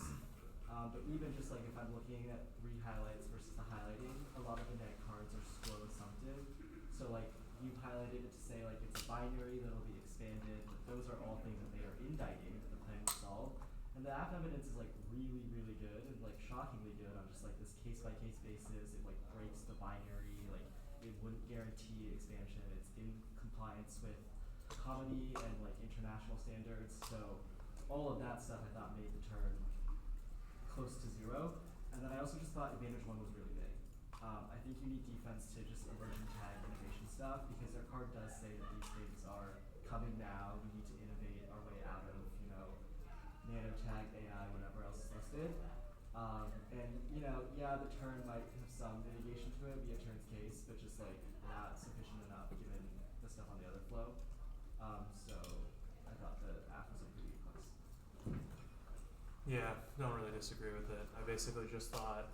But even just like if I'm looking at re-highlights versus the highlighting, a lot of the net cards are slow assumptive. So like you've highlighted it to say like it's a binary that'll be expanded, but those are all things that they are indicting that the plan will solve. And the app evidence is like really, really good and like shockingly good on just like this case by case basis. It like breaks the binary, like it wouldn't guarantee expansion. It's in compliance with comedy and like international standards. So all of that stuff I thought made the turn close to 0. And then I also just thought Advantage 1 was really big. I think you need defense to just emerging tag innovation stuff because their card does say that these things are coming now. We need to innovate our way out of, nanotag, AI, whatever else is listed. And the turn might have some mitigation to it via turn's case, but just like not sufficient enough given the stuff on the other flow. So I thought the app was a pretty good place. Yeah, don't really disagree with it. I basically just thought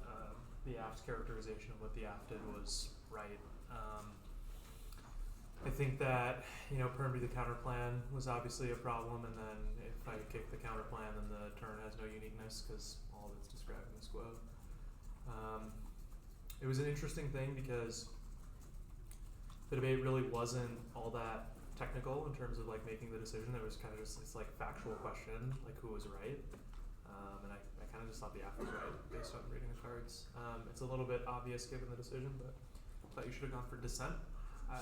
the app's characterization of what the app did was right. I think that, perm to the counterplan was obviously a problem, and then if I kick the counterplan, then the turn has no uniqueness because all of it's described in this quote. It was an interesting thing because the debate really wasn't all that technical in terms of like making the decision. It was kind of just this like factual question, like who was right. And I kind of just thought the app was right based on reading the cards. It's a little bit obvious given the decision, but I thought you should have gone for dissent. I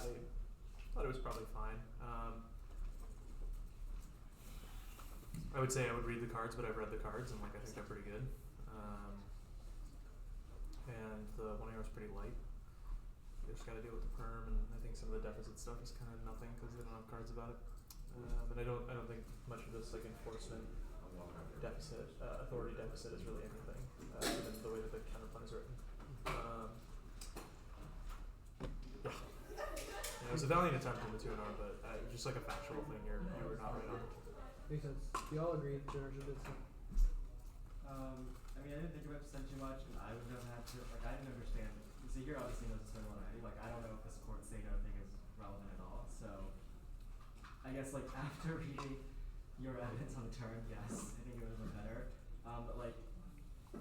thought it was probably fine. I would say I would read the cards, but I've read the cards and like I think they're pretty good. And the 1AR is pretty light. You just got to deal with the perm, and I think some of the deficit stuff is kind of nothing because they don't have cards about it. And I don't think much of this like enforcement deficit, authority deficit is really anything, given the way that the counterplan is written. Yeah, it was a valiant attempt in the 2NR, but just like a factual thing, you were not right on. Makes sense. Do y'all agree that George did so? I didn't think about dissent too much, and I would have had to, I didn't understand. So here obviously knows this one already. Like, I don't know if this court say no thing is relevant at all. So, I guess, after reading your evidence on the turn, yes, I think it would have been better. But,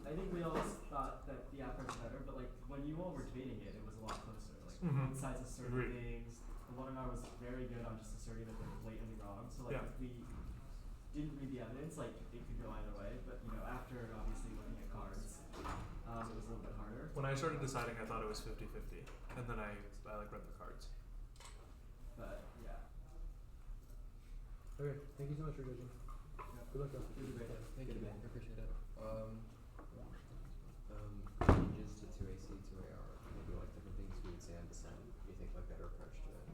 I think we all thought that the app was better, but, when you all were debating it, it was a lot closer. Both sides asserting things. The 1NR was very good on just asserting that they're blatantly wrong. So, if we didn't read the evidence, it could go either way. But, after obviously looking at cards, it was a little bit harder. When I started deciding, I thought it was 50-50, and then I read the cards. But, yeah. Okay, thank you so much for judging. Yeah. Good luck, though. Good debate. Thank you, man. I appreciate it. Changes to 2AC, 2AR, maybe different things we would say on dissent. You think better approach to it?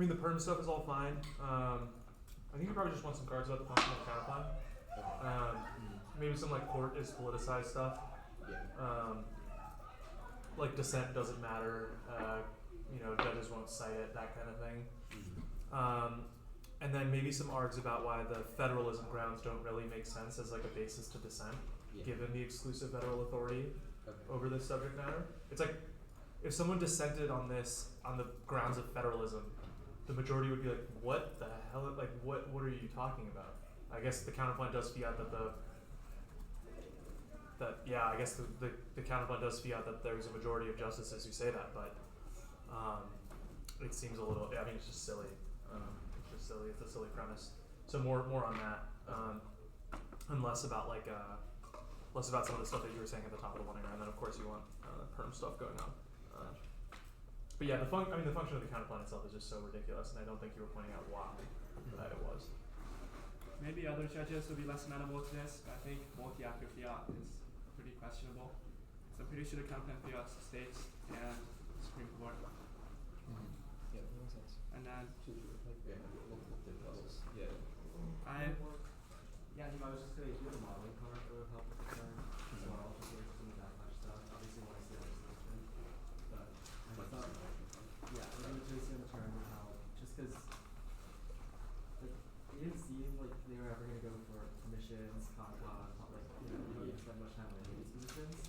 The perm stuff is all fine. I think you probably just want some cards about the functional counterplan. Maybe some court is politicized stuff. Yeah. Dissent doesn't matter. Judges won't cite it, that kind of thing. And then maybe some args about why the federalism grounds don't really make sense as a basis to dissent, given the exclusive federal authority over this subject matter. It's if someone dissented on this on the grounds of federalism, the majority would be like, what the hell? What are you talking about? I guess the counterplan does fiat that the counterplan does fiat that there's a majority of justices who say that, but it seems a little. I mean, it's just silly. It's just silly. It's a silly premise. So more on that, and less about less about some of the stuff that you were saying at the top of the one, and then of course you want perm stuff going on. But yeah, the function of the counterplan itself is just so ridiculous, and I don't think you were pointing out why it was. Maybe other judges will be less amenable to this, but I think multi-actor fiat is pretty questionable. So I'm pretty sure the counterplan fiat's the states and the Supreme Court. Yeah, that makes sense. And then I was just gonna do the modeling part that would help with the term as well, just like some of the backlash stuff. Obviously, want to see that extinction, but I thought, yeah, we're gonna trace on the term and how just because like it didn't seem like they were ever gonna go for permissions, like you don't need to spend much time on any of these positions.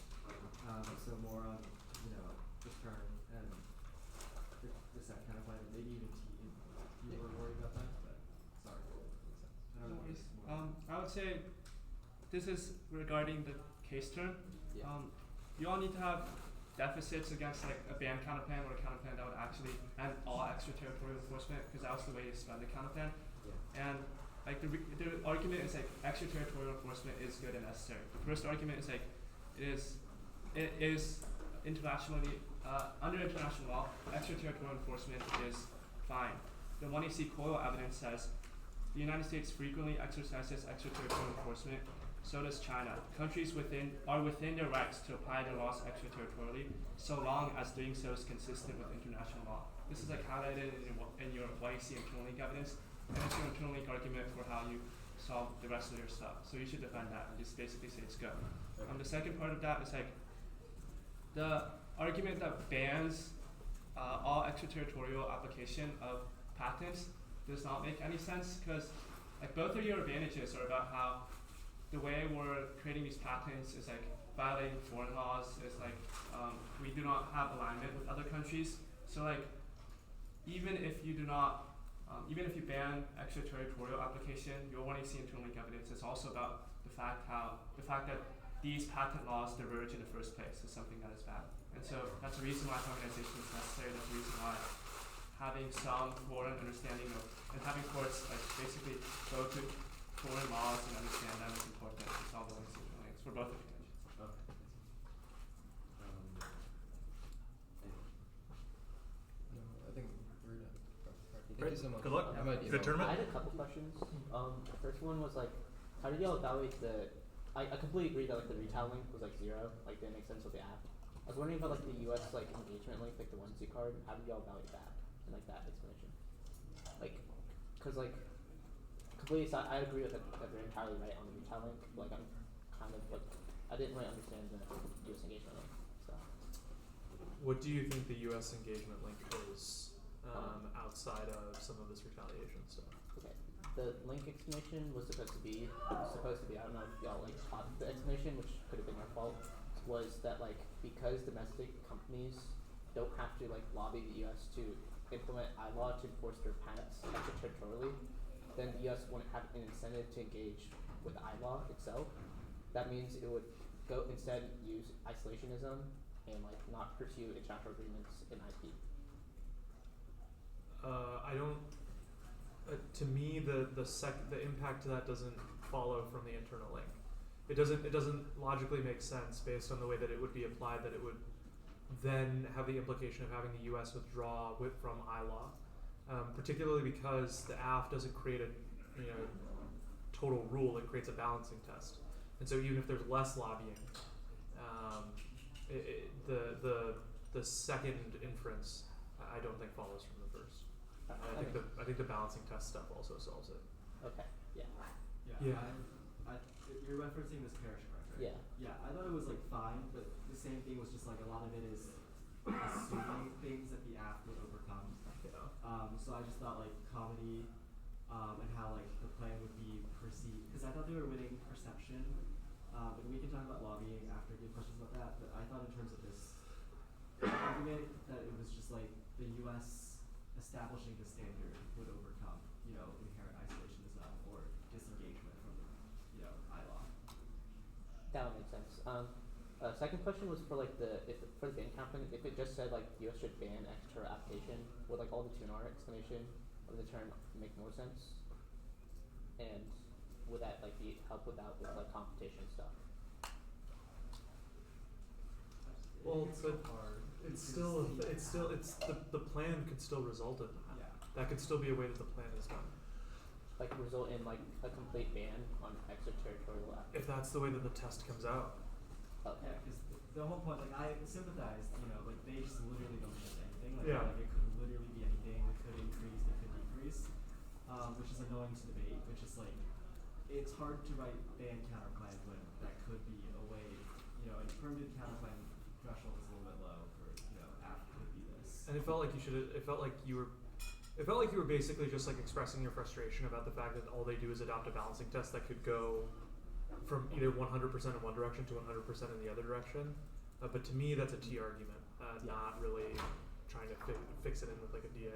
So more on the term and the set kind of plan, maybe even you were worried about that, but sorry. I don't know. I would say this is regarding the case term. Yeah. You all need to have deficits against like a ban counterplan or a counterplan that would actually end all extraterritorial enforcement, because that was the way to spend the counterplan. Yeah. And like the argument is like extraterritorial enforcement is good and necessary. The first argument is like it is internationally under international law, extraterritorial enforcement is fine. The 1AC COIL evidence says the United States frequently exercises extraterritorial enforcement, so does China. Countries are within their rights to apply their laws extraterritorially, so long as doing so is consistent with international law. This is like highlighted in your YC internal link evidence, and it's your internal link argument for how you solve the rest of your stuff. So you should defend that and just basically say it's good. The second part of that is like the argument that bans all extraterritorial application of patents does not make any sense, because like both of your advantages are about how the way we're creating these patents is like violating foreign laws, is like we do not have alignment with other countries. So like even if you do not even if you ban extraterritorial application, your 1AC internal link evidence is also about the fact that these patent laws diverge in the first place is something that is bad. And so that's the reason why harmonization is necessary. That's the reason why having some foreign understanding of, and having courts like basically go to foreign laws and understand them is important to solve the links for both of you. Okay. No, I think we're done. Thank Great. you so much. Good luck. I might be Good wrong. tournament. I had a couple questions. The first one was like, how did y'all evaluate I completely agree that like the retail link was like 0, like didn't make sense with the app. I was wondering about like the US like engagement link, like the 1C card. How did y'all evaluate that and like that explanation? Like, cause like completely aside, I agree with that they're entirely right on the retail link. Like I'm kind of like I didn't really understand the US engagement link. So What do you think the U.S. engagement link is outside of some of this retaliation stuff? okay, the link explanation was supposed to be I don't know if y'all like caught the explanation, which could have been our fault, was that like because domestic companies don't have to like lobby the US to implement iLaw to enforce their patents extraterritorially, then the US wouldn't have an incentive to engage with iLaw itself. That means it would go instead use isolationism and like not pursue international agreements in IP. I don't. To me, the impact to that doesn't follow from the internal link. It doesn't logically make sense based on the way that it would be applied. That it would then have the implication of having the U.S. withdraw from iLaw, particularly because the AF doesn't create a total rule. It creates a balancing test, and so even if there's less lobbying, the second inference I don't think follows from the first. I think the balancing test stuff also solves it. Okay. Yeah. Yeah. You're referencing this parish card, right? Yeah. Yeah, I thought it was like fine, but the same thing was just like a lot of it is assuming things that the app would overcome. Yeah. So I just thought like comedy, and how like the plan would be perceived, because I thought they were winning perception. And we can talk about lobbying after, give questions about that. But I thought in terms of this argument that it was just like the U.S. establishing the standard would overcome, inherent isolationism or disengagement from, iLaw. That would make sense. second question was for like for the ban campaign, if it just said like the US should ban extra application, would like all the 2R explanation of the term make more sense? And would that like help with that with like competition stuff? Well, but the plan could still result in that. Yeah. That could still be a way that the plan is done. Like result in like a complete ban on extraterritorial application. If that's the way that the test comes out. Okay. Yeah, because the whole point, like, I sympathize, you know, like, they just literally don't test anything. Like, Yeah. like, it could literally be anything. It could increase, it could decrease, which is annoying to debate, which is, like, it's hard to write ban counterclaim when that could be a way, you know, a permitted counterclaim threshold is a little bit low for, you know, app could be this. And it felt like you were basically just like expressing your frustration about the fact that all they do is adopt a balancing test that could go from either 100% in one direction to 100% in the other direction. But to me, that's a T argument, not really trying to fix it in with like a DA.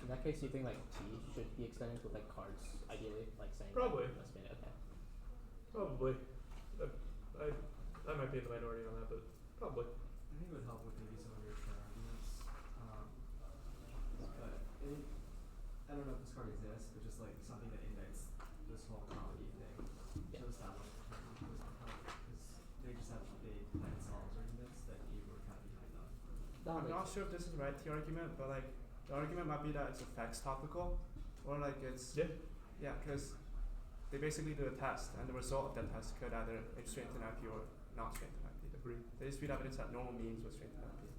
In that case, do you think like T should be extended with like cards, ideally, like saying Probably. Like, must be okay. Probably. I might be in the minority on that, but probably. I think it would help with maybe some of your fair arguments. But I don't know if this card exists, but just like something that indexed this whole comedy thing to establish the term was would help, because they just have plan solves arguments that you were kind of behind on. I'm not sure if this is the right T argument, but like the argument might be that it's affects topical, or like it's because they basically do a test, and the result of that test could either strengthen IP or not strengthen IP. Agreed. They just read evidence that normal means will strengthen IP.